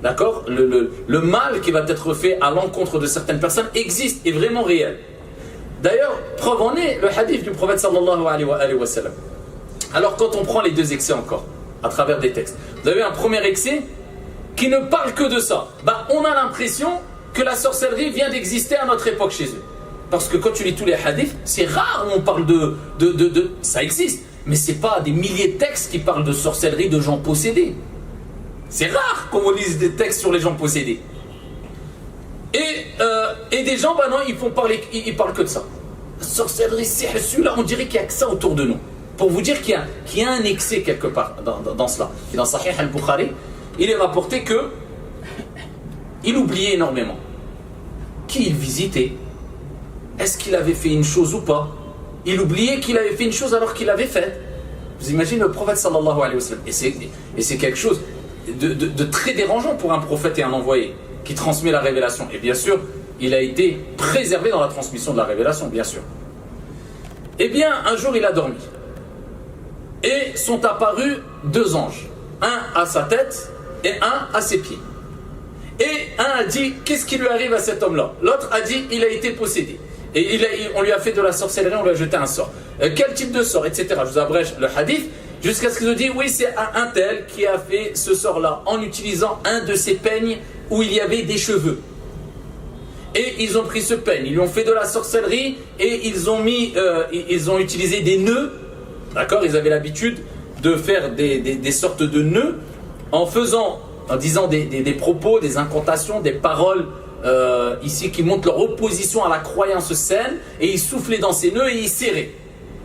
d'accord, le mal qui va être fait à l'encontre de certaines personnes existe, est vraiment réel. D'ailleurs, preuve en est le hadith du prophète sallallahu alayhi wa sallam. Alors quand on prend les deux excès encore, à travers des textes, vous avez un premier excès qui ne parle que de ça. On a l'impression que la sorcellerie vient d'exister à notre époque chez eux. Parce que quand tu lis tous les hadiths, c'est rare où on parle de... Ça existe, mais ce n'est pas des milliers de textes qui parlent de sorcellerie de gens possédés. C'est rare qu'on lise des textes sur les gens possédés. Et des gens, non, ils parlent que de ça. Sorcellerie, c'est celui-là, on dirait qu'il n'y a que ça autour de nous. Pour vous dire qu'il y a un excès quelque part dans cela. Dans Sahih al-Bukhari, il est rapporté que il oubliait énormément. Qui il visitait? Est-ce qu'il avait fait une chose ou pas? Il oubliait qu'il avait fait une chose alors qu'il l'avait faite. Vous imaginez le prophète sallallahu alayhi wa sallam. Et c'est quelque chose de très dérangeant pour un prophète et un envoyé qui transmet la révélation. Et bien sûr, il a été préservé dans la transmission de la révélation, bien sûr. Eh bien, un jour, il a dormi. Et sont apparus deux anges. Un à sa tête et un à ses pieds. Et un a dit, qu'est-ce qui lui arrive à cet homme-là? L'autre a dit, il a été possédé. Et on lui a fait de la sorcellerie, on lui a jeté un sort. Quel type de sort, etc. Je vous abrège le hadith, jusqu'à ce qu'ils nous disent, oui, c'est un tel qui a fait ce sort-là, en utilisant un de ses peignes où il y avait des cheveux. Et ils ont pris ce peigne, ils lui ont fait de la sorcellerie, et ils ont utilisé des nœuds, d'accord? Ils avaient l'habitude de faire des sortes de nœuds, en disant des propos, des incantations, des paroles, ici qui montrent leur opposition à la croyance saine, et ils soufflaient dans ces nœuds et ils serraient.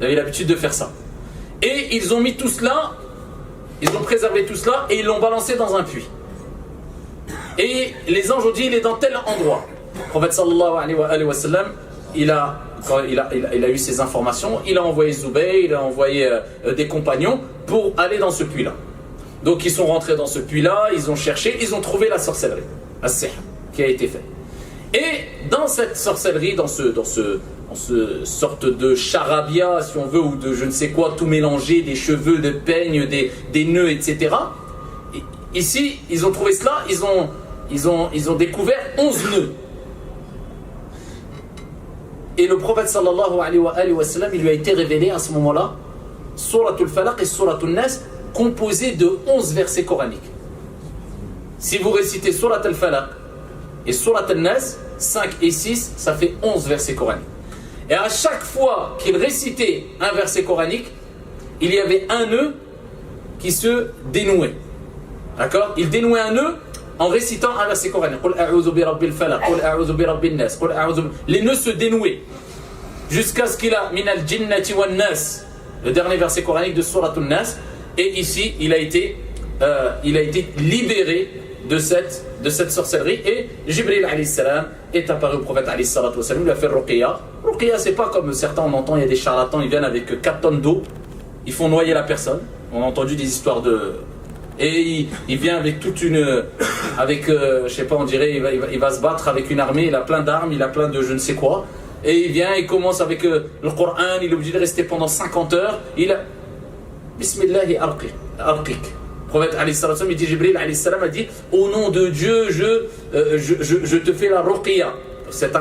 Ils avaient l'habitude de faire ça. Et ils ont mis tout cela, ils ont préservé tout cela et ils l'ont balancé dans un puits. Et les anges ont dit, il est dans tel endroit. Le prophète sallallahu alayhi wa sallam, quand il a eu ces informations, il a envoyé Zubayr, il a envoyé des compagnons pour aller dans ce puits-là. Donc ils sont rentrés dans ce puits-là, ils ont cherché, ils ont trouvé la sorcellerie, as-sihr, qui a été faite. Et dans cette sorcellerie, dans ce sorte de charabia, si on veut, ou de je ne sais quoi, tout mélangé, des cheveux, des peignes, des nœuds, etc. Ici, ils ont trouvé cela, ils ont découvert 11 nœuds. Et le prophète sallallahu alayhi wa sallam, il lui a été révélé à ce moment-là, Suratul Falaq et Suratul Nas, composés de 11 versets coraniques. Si vous récitez Surat al-Falaq et Surat al-Nas, 5 et 6, ça fait 11 versets coraniques. Et à chaque fois qu'il récitait un verset coranique, il y avait un nœud qui se dénouait. D'accord? Il dénouait un nœud en récitant un verset coranique. Les nœuds se dénouaient jusqu'à ce qu'il a minal jinnati wan nas, le dernier verset coranique de Surat al-Nas. Et ici, il a été libéré de cette sorcellerie. Et Jibril alayhi salam est apparu au prophète alayhi salatu wa salam, il a fait ruqya. Ruqya, c'est pas comme certains on entend, il y a des charlatans, ils viennent avec 4 tonnes d'eau, ils font noyer la personne. On a entendu des histoires de... Et il vient avec toute une... je sais pas, on dirait, il va se battre avec une armée, il a plein d'armes, il a plein de je ne sais quoi. Et il vient, il commence avec le Coran, il est obligé de rester pendant 50 heures. Bismillahi arqik. Le prophète alayhi salam, il dit, Jibril alayhi salam a dit, au nom de Dieu, je te fais la ruqya. C'est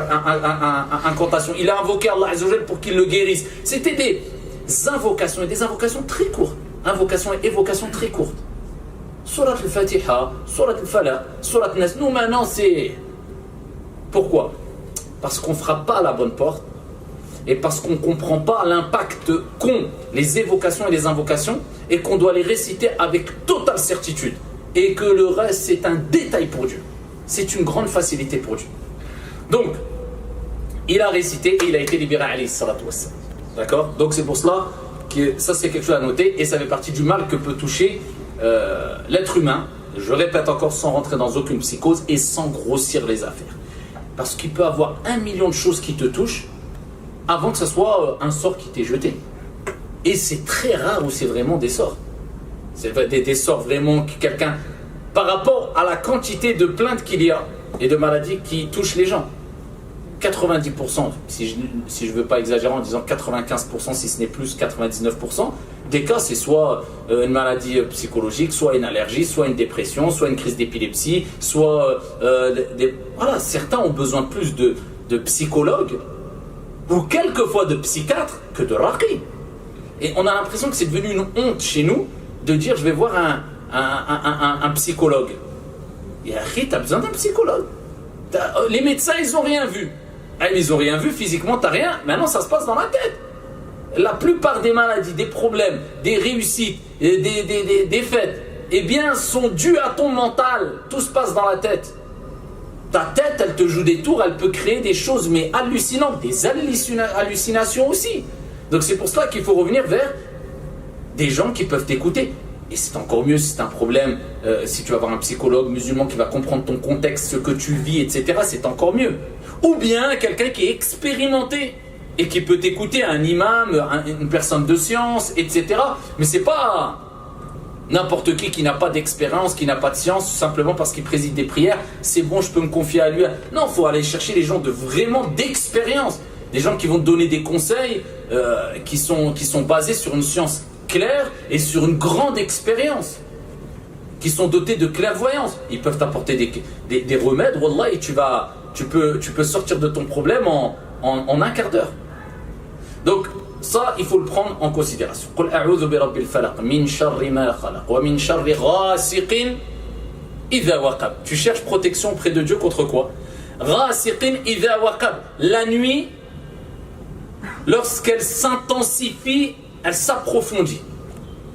incantation. Il a invoqué Allah Azza wa Jal pour qu'il le guérisse. C'était des invocations, et des invocations très courtes. Invocations et évocations très courtes. Surat al-Fatiha, Surat al-Falaq, Surat al-Nas. Nous maintenant c'est... Pourquoi? Parce qu'on ne frappe pas à la bonne porte. Et parce qu'on ne comprend pas l'impact qu'ont les évocations et les invocations, et qu'on doit les réciter avec totale certitude. Et que le reste, c'est un détail pour Dieu. C'est une grande facilité pour Dieu. Donc, il a récité et il a été libéré, alayhi salatu wassalam. D'accord? Donc c'est pour cela que ça c'est quelque chose à noter, et ça fait partie du mal que peut toucher l'être humain, je répète encore, sans rentrer dans aucune psychose et sans grossir les affaires. Parce qu'il peut avoir 1 million de choses qui te touchent, avant que ce soit un sort qui t'est jeté. Et c'est très rare où c'est vraiment des sorts. C'est des sorts vraiment que quelqu'un, par rapport à la quantité de plaintes qu'il y a, et de maladies qui touchent les gens. 90%, si je ne veux pas exagérer en disant 95%, si ce n'est plus 99%, des cas c'est soit une maladie psychologique, soit une allergie, soit une dépression, soit une crise d'épilepsie, soit voilà, certains ont besoin plus de psychologues ou quelquefois de psychiatres que de raqi. Et on a l'impression que c'est devenu une honte chez nous de dire je vais voir un psychologue. Et après, tu as besoin d'un psychologue. Les médecins, ils n'ont rien vu. Ils n'ont rien vu, physiquement, tu n'as rien. Maintenant, ça se passe dans la tête. La plupart des maladies, des problèmes, des réussites, des défaites, eh bien, sont dus à ton mental. Tout se passe dans la tête. Ta tête, elle te joue des tours, elle peut créer des choses, mais hallucinantes, des hallucinations aussi. Donc c'est pour cela qu'il faut revenir vers des gens qui peuvent t'écouter. Et c'est encore mieux si c'est un problème, si tu vas avoir un psychologue musulman qui va comprendre ton contexte, ce que tu vis, etc. C'est encore mieux. Ou bien quelqu'un qui est expérimenté et qui peut t'écouter, un imam, une personne de science, etc. Mais c'est pas n'importe qui n'a pas d'expérience, qui n'a pas de science, simplement parce qu'il préside des prières, c'est bon, je peux me confier à lui. Non, il faut aller chercher les gens de vraiment d'expérience. Des gens qui vont te donner des conseils qui sont basés sur une science claire et sur une grande expérience. Qui sont dotés de clairvoyance. Ils peuvent t'apporter des remèdes, wallah, et tu peux sortir de ton problème en un quart d'heure. Donc, ça, il faut le prendre en considération. قُلْ أَعُوذُ بِرَبِّ الْفَلَقِ مِنْ شَرِّ مَا خَلَقَ وَمِنْ شَرِّ غَاسِقٍ إِذَا وَقَبَ. Tu cherches protection auprès de Dieu contre quoi? غَاسِقٍ إِذَا وَقَبَ. La nuit, lorsqu'elle s'intensifie, elle s'approfondit.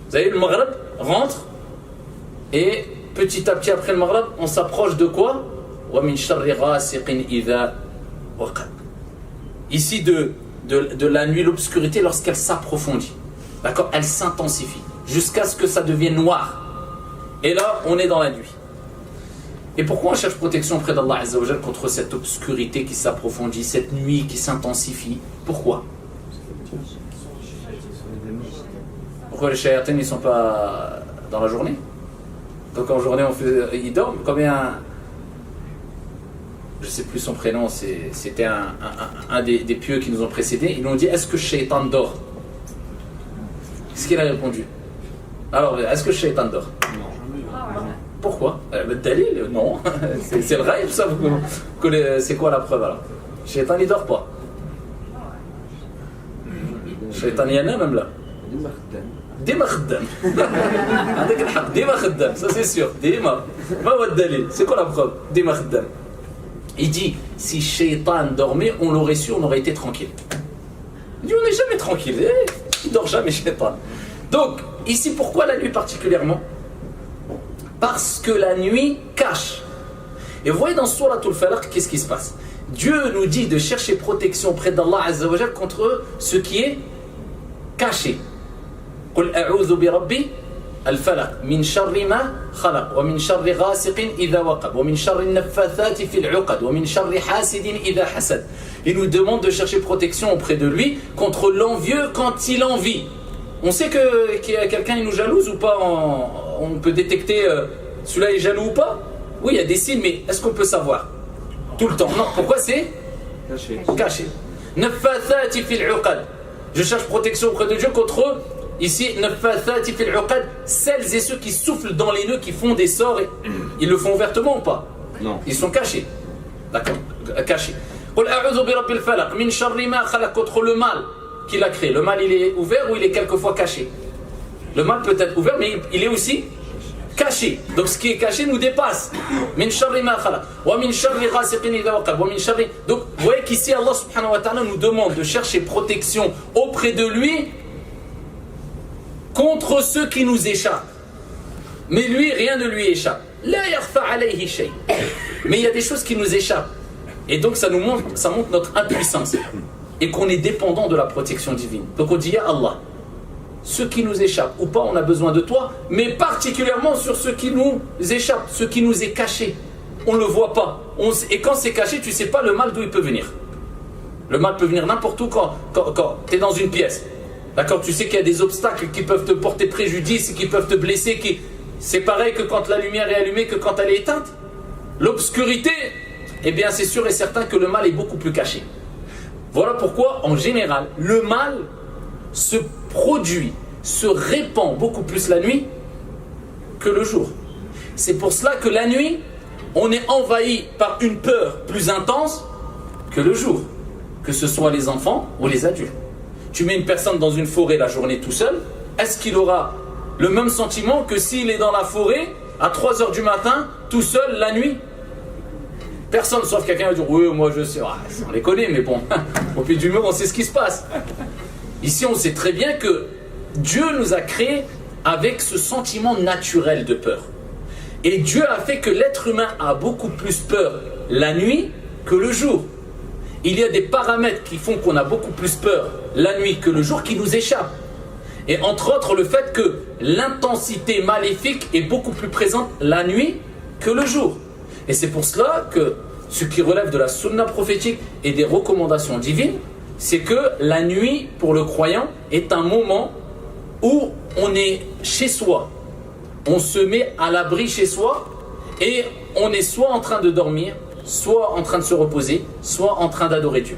Vous savez, le Maghreb rentre et petit à petit après le Maghreb, on s'approche de quoi? وَمِنْ شَرِّ غَاسِقٍ إِذَا وَقَبَ. Ici de la nuit, l'obscurité, lorsqu'elle s'approfondit. D'accord? Elle s'intensifie jusqu'à ce que ça devienne noir. Et là, on est dans la nuit. Et pourquoi on cherche protection auprès d'Allah Azza wa Jal contre cette obscurité qui s'approfondit, cette nuit qui s'intensifie? Pourquoi? Pourquoi les shayatins ne sont pas dans la journée? Donc en journée, ils dorment. Combien? Je ne sais plus son prénom, c'était un des pieux qui nous ont précédés. Ils nous ont dit, est-ce que le shaitan dort? Qu'est-ce qu'il a répondu? Alors, est-ce que le shaitan dort? Non. Pourquoi? Dalil, non. C'est le raïb, ça. C'est quoi la preuve alors? Le shaitan, il ne dort pas. Le shaitan, il y en a même là. Dima khaddam. Dima khaddam, ça c'est sûr. Dima. C'est quoi la preuve? Dima khaddam. Il dit, si Shaitan dormait, on l'aurait su, on aurait été tranquille. Il dit, on n'est jamais tranquille. Il dort jamais, Shaitan. Donc, ici, pourquoi la nuit particulièrement? Parce que la nuit cache. Et vous voyez dans Souratul Falaq, qu'est-ce qui se passe? Dieu nous dit de chercher protection auprès d'Allah Azza wa Jal contre ce qui est caché. قل أعوذ بربي الفلق من شر ما خلق ومن شر غاسق إذا وقب ومن شر النفاثات في العقد ومن شر حاسد إذا حسد. Il nous demande de chercher protection auprès de lui contre l'envieux quand il envie. On sait qu'il y a quelqu'un qui nous jalouse ou pas? On peut détecter celui-là est jaloux ou pas? Oui, il y a des signes, mais est-ce qu'on peut savoir? Tout le temps. Non, pourquoi c'est caché. Naffathati fil uqad. Je cherche protection auprès de Dieu contre ici, celles et ceux qui soufflent dans les nœuds, qui font des sorts, ils le font ouvertement ou pas? Non. Ils sont cachés. D'accord? Cachés. Contre le mal qu'il a créé. Le mal, il est ouvert ou il est quelquefois caché? Le mal peut être ouvert, mais il est aussi caché. Donc ce qui est caché nous dépasse. Donc vous voyez qu'ici, Allah subhanahu wa ta'ala nous demande de chercher protection auprès de lui contre ceux qui nous échappent. Mais lui, rien ne lui échappe. Mais il y a des choses qui nous échappent. Et donc ça montre notre impuissance. Et qu'on est dépendant de la protection divine. Donc on dit, ya Allah, ceux qui nous échappent ou pas, on a besoin de toi. Mais particulièrement sur ceux qui nous échappent, ce qui nous est caché. On ne le voit pas. Et quand c'est caché, tu ne sais pas le mal d'où il peut venir. Le mal peut venir n'importe où quand tu es dans une pièce. D'accord, tu sais qu'il y a des obstacles qui peuvent te porter préjudice, qui peuvent te blesser. C'est pareil que quand la lumière est allumée, que quand elle est éteinte. L'obscurité, eh bien c'est sûr et certain que le mal est beaucoup plus caché. Voilà pourquoi, en général, le mal se produit, se répand beaucoup plus la nuit que le jour. C'est pour cela que la nuit, on est envahi par une peur plus intense que le jour, que ce soit les enfants ou les adultes. Tu mets une personne dans une forêt la journée tout seul, est-ce qu'il aura le même sentiment que s'il est dans la forêt à 3 h du matin, tout seul, la nuit? Personne, sauf quelqu'un va dire, oui, moi je sais, on les connaît, mais bon, au pied du mur, on sait ce qui se passe. Ici, on sait très bien que Dieu nous a créés avec ce sentiment naturel de peur. Et Dieu a fait que l'être humain a beaucoup plus peur la nuit que le jour. Il y a des paramètres qui font qu'on a beaucoup plus peur la nuit que le jour qui nous échappent. Et entre autres, le fait que l'intensité maléfique est beaucoup plus présente la nuit que le jour. Et c'est pour cela que ce qui relève de la sunna prophétique et des recommandations divines, c'est que la nuit, pour le croyant, est un moment où on est chez soi. On se met à l'abri chez soi et on est soit en train de dormir, soit en train de se reposer, soit en train d'adorer Dieu.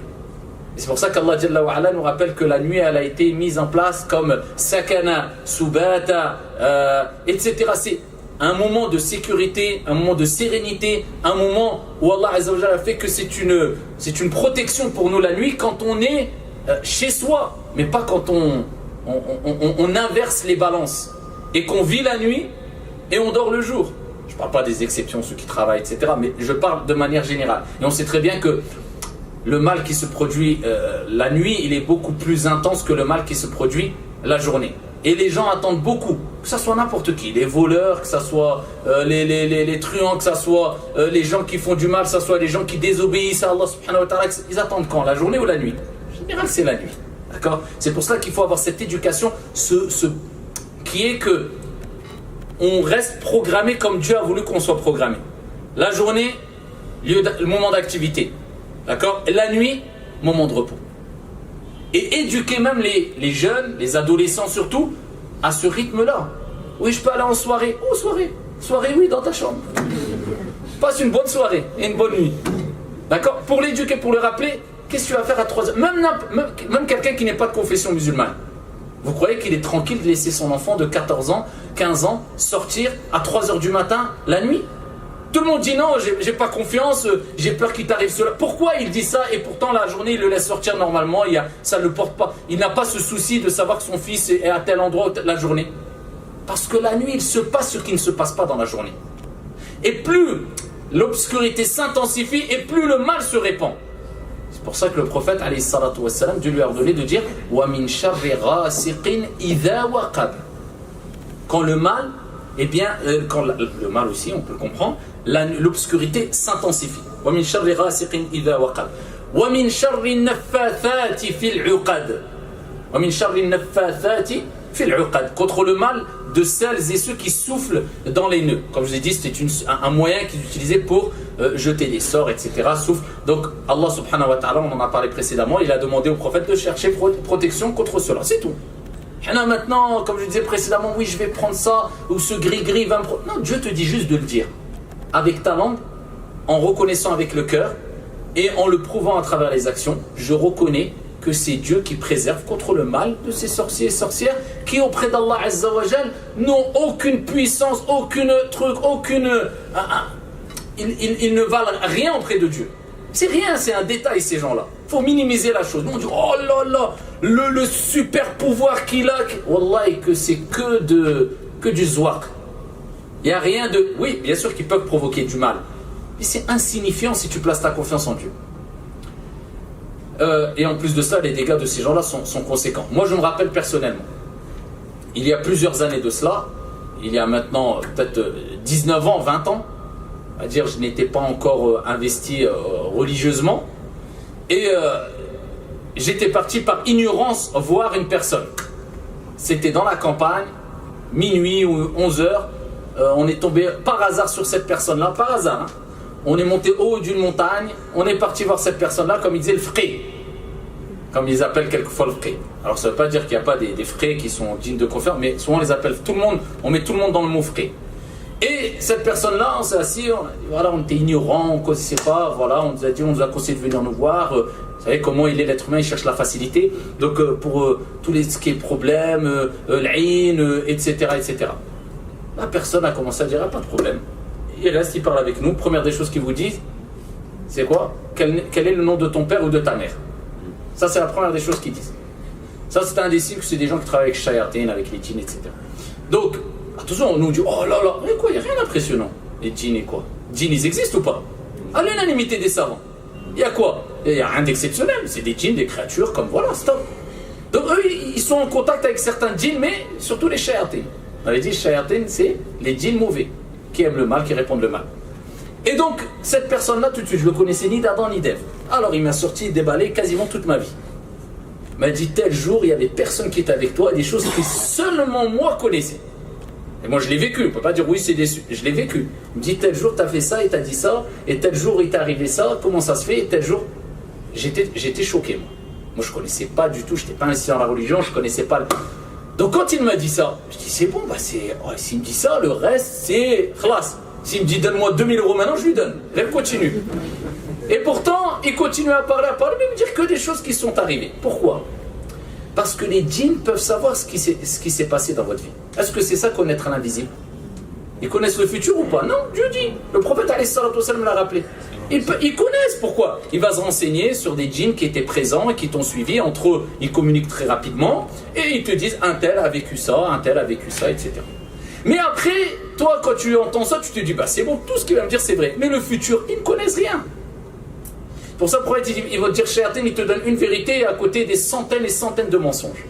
Et c'est pour ça qu'Allah Jalla wa Ala nous rappelle que la nuit, elle a été mise en place comme sakana, subata, etc. C'est un moment de sécurité, un moment de sérénité, un moment où Allah Azza wa Jalla a fait que c'est une protection pour nous la nuit quand on est chez soi, mais pas quand on inverse les balances et qu'on vit la nuit et on dort le jour. Je ne parle pas des exceptions, ceux qui travaillent, etc., mais je parle de manière générale. Et on sait très bien que le mal qui se produit la nuit, il est beaucoup plus intense que le mal qui se produit la journée. Et les gens attendent beaucoup, que ce soit n'importe qui, les voleurs, que ce soit les truands, que ce soit les gens qui font du mal, que ce soit les gens qui désobéissent à Allah subhanahu wa ta'ala, ils attendent quand? La journée ou la nuit? En général, c'est la nuit. D'accord? C'est pour cela qu'il faut avoir cette éducation, qui est que on reste programmé comme Dieu a voulu qu'on soit programmé. La journée, le moment d'activité. D'accord? Et la nuit, moment de repos. Et éduquer même les jeunes, les adolescents surtout, à ce rythme-là. Oui, je peux aller en soirée. Oh, soirée. Soirée, oui, dans ta chambre. Passe une bonne soirée et une bonne nuit. D'accord? Pour l'éduquer, pour le rappeler, qu'est-ce que tu vas faire à 3 heures? Même quelqu'un qui n'est pas de confession musulmane. Vous croyez qu'il est tranquille de laisser son enfant de 14 ans, 15 ans, sortir à 3 h du matin, la nuit? Tout le monde dit non, j'ai pas confiance, j'ai peur qu'il t'arrive cela. Pourquoi il dit ça et pourtant la journée il le laisse sortir normalement, ça ne le porte pas. Il n'a pas ce souci de savoir que son fils est à tel endroit la journée. Parce que la nuit il se passe ce qui ne se passe pas dans la journée. Et plus l'obscurité s'intensifie et plus le mal se répand. C'est pour ça que le prophète alayhi salatu wassalam, Dieu lui a ordonné de dire wa min sharri ghasiqin idha waqab. Quand le mal, eh bien, quand le mal aussi, on peut le comprendre, l'obscurité s'intensifie. Wa min sharri ghasiqin idha waqab. Wa min sharri naffathati fil 'uqad. Wa min sharri naffathati fil 'uqad. Contre le mal de celles et ceux qui soufflent dans les nœuds. Comme je vous ai dit, c'était un moyen qu'ils utilisaient pour jeter des sorts, etc. Souffle. Donc Allah subhanahu wa ta'ala, on en a parlé précédemment, il a demandé au prophète de chercher protection contre cela. C'est tout. Et là maintenant, comme je disais précédemment, oui je vais prendre ça, ou ce gris-gris va me... Non, Dieu te dit juste de le dire. Avec ta langue, en reconnaissant avec le cœur, et en le prouvant à travers les actions, je reconnais que c'est Dieu qui préserve contre le mal de ces sorciers et sorcières qui auprès d'Allah Azza wa Jal n'ont aucune puissance, aucune truc, aucune... Ils ne valent rien auprès de Dieu. C'est rien, c'est un détail ces gens-là. Il faut minimiser la chose. Nous on dit, oh là là, le super pouvoir qu'il a. Wallahi que c'est que du zwaq. Il n'y a rien de... Oui, bien sûr qu'ils peuvent provoquer du mal. Mais c'est insignifiant si tu places ta confiance en Dieu. Et en plus de ça, les dégâts de ces gens-là sont conséquents. Moi, je me rappelle personnellement, il y a plusieurs années de cela, il y a maintenant peut-être 19 ans, 20 ans, on va dire, je n'étais pas encore investi religieusement, et j'étais parti par ignorance voir une personne. C'était dans la campagne, minuit ou 11 heures, on est tombé par hasard sur cette personne-là, par hasard, hein. On est monté au haut d'une montagne, on est parti voir cette personne-là, comme ils disaient le fqih, comme ils appellent quelquefois le fqih. Alors ça ne veut pas dire qu'il n'y a pas des fqih qui sont dignes de confiance, mais souvent on les appelle tout le monde, on met tout le monde dans le mot fqih. Et cette personne-là, on s'est assis, voilà, on était ignorants, on ne connaissait pas, voilà, on nous a conseillé de venir nous voir. Vous savez comment il est l'être humain, il cherche la facilité. Donc pour tous les ce qui est problème, l'aïn, etc., etc. La personne a commencé à dire, pas de problème. Il reste, il parle avec nous. Première des choses qu'il vous dit, c'est quoi? Quel est le nom de ton père ou de ta mère? Ça, c'est la première des choses qu'ils disent. Ça, c'est un des signes que c'est des gens qui travaillent avec Shayatin, avec les djinns, etc. Donc, attention, on nous dit, oh là là, mais quoi, il n'y a rien d'impressionnant. Les djinns et quoi? Djinns, ils existent ou pas? À l'unanimité des savants. Il y a quoi? Il n'y a rien d'exceptionnel. C'est des djinns, des créatures, comme voilà, stop. Donc, eux, ils sont en contact avec certains djinns, mais surtout les Shayatin. On avait dit, Shayatin, c'est les djinns mauvais, qui aiment le mal, qui répondent le mal. Et donc, cette personne-là, tout de suite, je ne le connaissais ni d'Adam ni d'Ève. Alors, il m'a sorti, déballé quasiment toute ma vie. Il m'a dit, tel jour, il y avait personne qui était avec toi, et des choses que seulement moi connaissais. Et moi, je l'ai vécu. On ne peut pas dire, oui, c'est déçu. Je l'ai vécu. Il me dit, tel jour, tu as fait ça, et tu as dit ça, et tel jour, il t'est arrivé ça, comment ça se fait, et tel jour, j'étais choqué, moi. Moi, je ne connaissais pas du tout, je n'étais pas investi dans la religion, je ne connaissais pas le... Donc, quand il m'a dit ça, je dis, c'est bon, bah, s'il me dit ça, le reste, c'est khlas. S'il me dit donne-moi 2000 € maintenant, je lui donne. Elle continue. Et pourtant, il continue à parler, mais me dire que des choses qui sont arrivées. Pourquoi? Parce que les djinns peuvent savoir ce qui s'est passé dans votre vie. Est-ce que c'est ça connaître l'invisible? Ils connaissent le futur ou pas? Non, Dieu dit. Le prophète alayhi salatu wassalam l'a rappelé. Ils connaissent pourquoi. Il va se renseigner sur des djinns qui étaient présents et qui t'ont suivi. Entre eux, ils communiquent très rapidement et ils te disent un tel a vécu ça, etc. Mais après, toi, quand tu entends ça, tu te dis, bah c'est bon, tout ce qu'il va me dire, c'est vrai. Mais le futur, ils ne connaissent rien. Pour ça, le prophète, il va te dire, Shayatin, il te donne une vérité à côté des centaines et centaines de mensonges.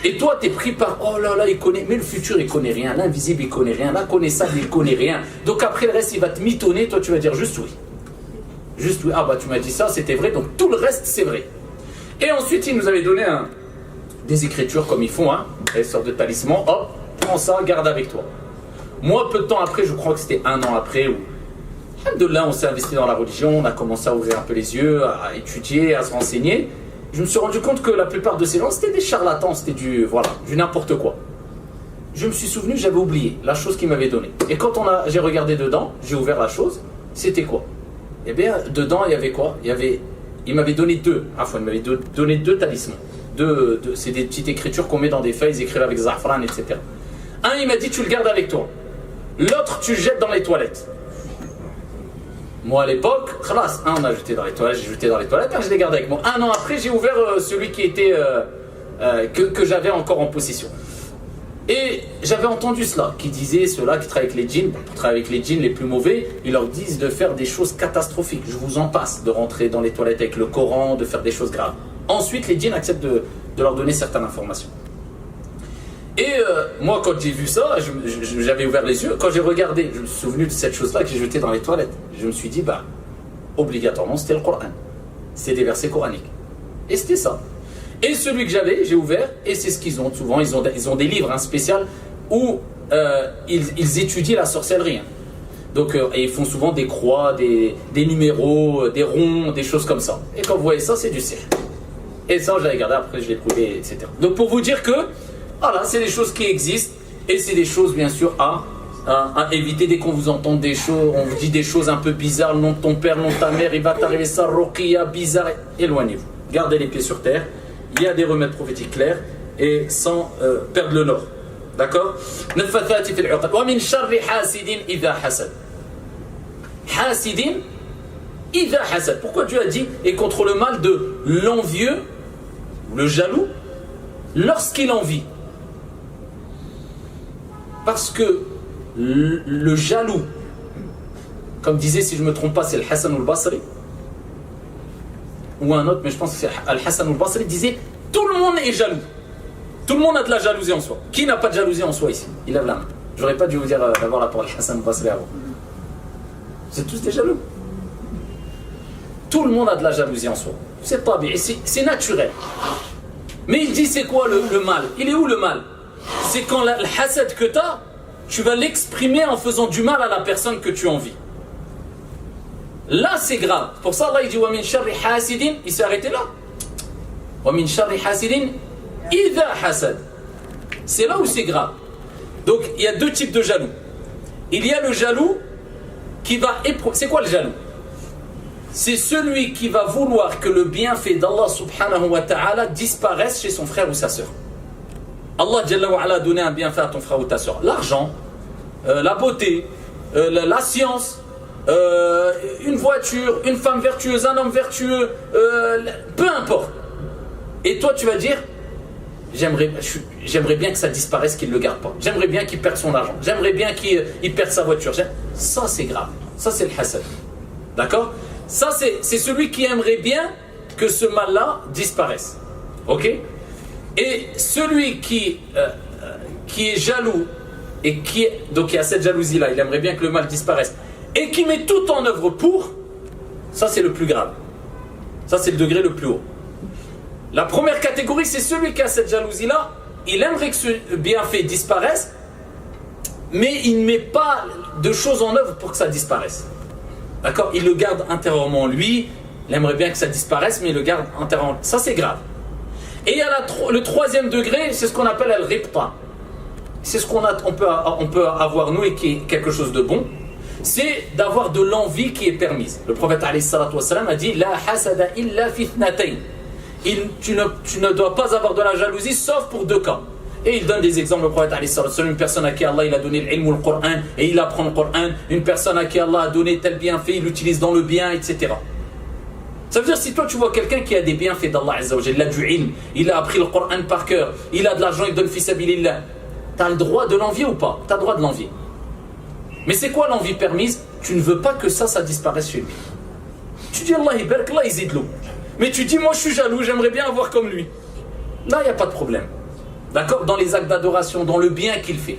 Et toi, tu es pris par, oh là là, il connaît, mais le futur, il connaît rien. L'invisible, il connaît rien. L'inconnaissable, il connaît rien. Donc après, le reste, il va te mitonner. Toi, tu vas dire juste oui. Juste oui. Ah bah, tu m'as dit ça, c'était vrai. Donc tout le reste, c'est vrai. Et ensuite, il nous avait donné des écritures comme ils font, des sortes de talismans. Hop, prends ça, garde avec toi. Moi, peu de temps après, je crois que c'était 1 an après, où de là, on s'est investi dans la religion, on a commencé à ouvrir un peu les yeux, à étudier, à se renseigner. Je me suis rendu compte que la plupart de ces gens, c'était des charlatans, c'était du n'importe quoi. Je me suis souvenu, j'avais oublié la chose qu'il m'avait donnée. Et quand j'ai regardé dedans, j'ai ouvert la chose, c'était quoi? Eh bien, dedans, il y avait quoi? Il m'avait donné il m'avait donné 2 talismans. C'est des petites écritures qu'on met dans des feuilles, ils écrivent avec zafran, etc. Un, il m'a dit, tu le gardes avec toi. L'autre, tu le jettes dans les toilettes. Moi, à l'époque, khalas, on a jeté dans les toilettes, j'ai jeté dans les toilettes, je l'ai gardé avec moi. 1 an après, j'ai ouvert celui qui était que j'avais encore en possession. Et j'avais entendu cela, qui disait ceux-là qui travaillent avec les djinns, pour travailler avec les djinns les plus mauvais, ils leur disent de faire des choses catastrophiques. Je vous en passe, de rentrer dans les toilettes avec le Coran, de faire des choses graves. Ensuite, les djinns acceptent de leur donner certaines informations. Et moi, quand j'ai vu ça, j'avais ouvert les yeux. Quand j'ai regardé, je me suis souvenu de cette chose-là que j'ai jetée dans les toilettes. Je me suis dit, bah, obligatoirement, c'était le Coran. C'était des versets coraniques. Et c'était ça. Et celui que j'avais, j'ai ouvert, et c'est ce qu'ils ont souvent. Ils ont des livres spéciaux où ils étudient la sorcellerie. Donc, et ils font souvent des croix, des numéros, des ronds, des choses comme ça. Et quand vous voyez ça, c'est du sihr. Et ça, j'avais gardé, après je l'ai prouvé, etc. Donc pour vous dire que, voilà, c'est des choses qui existent, et c'est des choses, bien sûr, à éviter. Dès qu'on vous entend des choses, on vous dit des choses un peu bizarres, le nom de ton père, le nom de ta mère, il va t'arriver ça, Ruqiyya, bizarre, éloignez-vous. Gardez les pieds sur terre, il y a des remèdes prophétiques clairs, et sans perdre le nord. D'accord? Wa min sharri hasidin idha hasad. Hasidin idha hasad. Pourquoi Dieu a dit, et contre le mal de l'envieux, le jaloux, lorsqu'il envie? Parce que le jaloux, comme disait, si je ne me trompe pas, c'est le Hassan al-Basri, ou un autre, mais je pense que c'est Al-Hassan al-Basri, disait, tout le monde est jaloux. Tout le monde a de la jalousie en soi. Qui n'a pas de jalousie en soi ici? Il lève la main. J'aurais pas dû vous dire d'avoir la parole Hassan al-Basri avant. Vous êtes tous des jaloux. Tout le monde a de la jalousie en soi. C'est pas bien, c'est naturel. Mais il dit, c'est quoi le mal? Il est où le mal? C'est quand le hasad que tu vas l'exprimer en faisant du mal à la personne que tu envies. Là, c'est grave. Pour ça, Allah il dit, wa min sharri hasidin, il s'est arrêté là. Wa min sharri hasidin idha hasad. C'est là où c'est grave. Donc, il y a 2 types de jaloux. il y a le jaloux qui va éprouver. C'est quoi le jaloux? C'est celui qui va vouloir que le bienfait d'Allah subhanahu wa ta'ala disparaisse chez son frère ou sa sœur. Allah Jalla wa ala a donné un bienfait à ton frère ou ta sœur. L'argent, la beauté, la science, une voiture, une femme vertueuse, un homme vertueux, peu importe. Et toi tu vas dire, j'aimerais bien que ça disparaisse, qu'il ne le garde pas. J'aimerais bien qu'il perde son argent. J'aimerais bien qu'il perde sa voiture. Ça c'est grave. Ça c'est le hasad. D'accord? Ça c'est celui qui aimerait bien que ce mal-là disparaisse. Ok? Et celui qui est jaloux et donc il y a cette jalousie-là, il aimerait bien que le mal disparaisse et qui met tout en œuvre pour, ça c'est le plus grave. Ça c'est le degré le plus haut. La première catégorie, c'est celui qui a cette jalousie-là, il aimerait que ce bienfait disparaisse, mais il ne met pas de choses en œuvre pour que ça disparaisse. D'accord? Il le garde intérieurement en lui, il aimerait bien que ça disparaisse, mais il le garde intérieurement. Ça c'est grave. Et il y a le troisième degré, c'est ce qu'on appelle al-ribta. C'est ce on peut avoir nous et qui est quelque chose de bon. C'est d'avoir de l'envie qui est permise. Le prophète alayhi salatu wassalam a dit la hasada illa fi ithnatayn. Tu ne dois pas avoir de la jalousie sauf pour deux cas. Et il donne des exemples. Le prophète alayhi salatu wassalam, une personne à qui Allah il a donné l'ilm ou le Coran et il apprend le Coran, une personne à qui Allah a donné tel bienfait, il l'utilise dans le bien, etc. Ça veut dire si toi tu vois quelqu'un qui a des bienfaits d'Allah Azza wa Jalla, il a du ilm, il a appris le Coran par cœur, il a de l'argent, il donne fi sabilillah, t'as le droit de l'envier ou pas? T'as le droit de l'envier. Mais c'est quoi l'envie permise? Tu ne veux pas que ça disparaisse chez lui. Tu dis Allah ibarak, Allah izidlou. Mais tu dis moi je suis jaloux, j'aimerais bien avoir comme lui. Là il n'y a pas de problème. D'accord? Dans les actes d'adoration, dans le bien qu'il fait.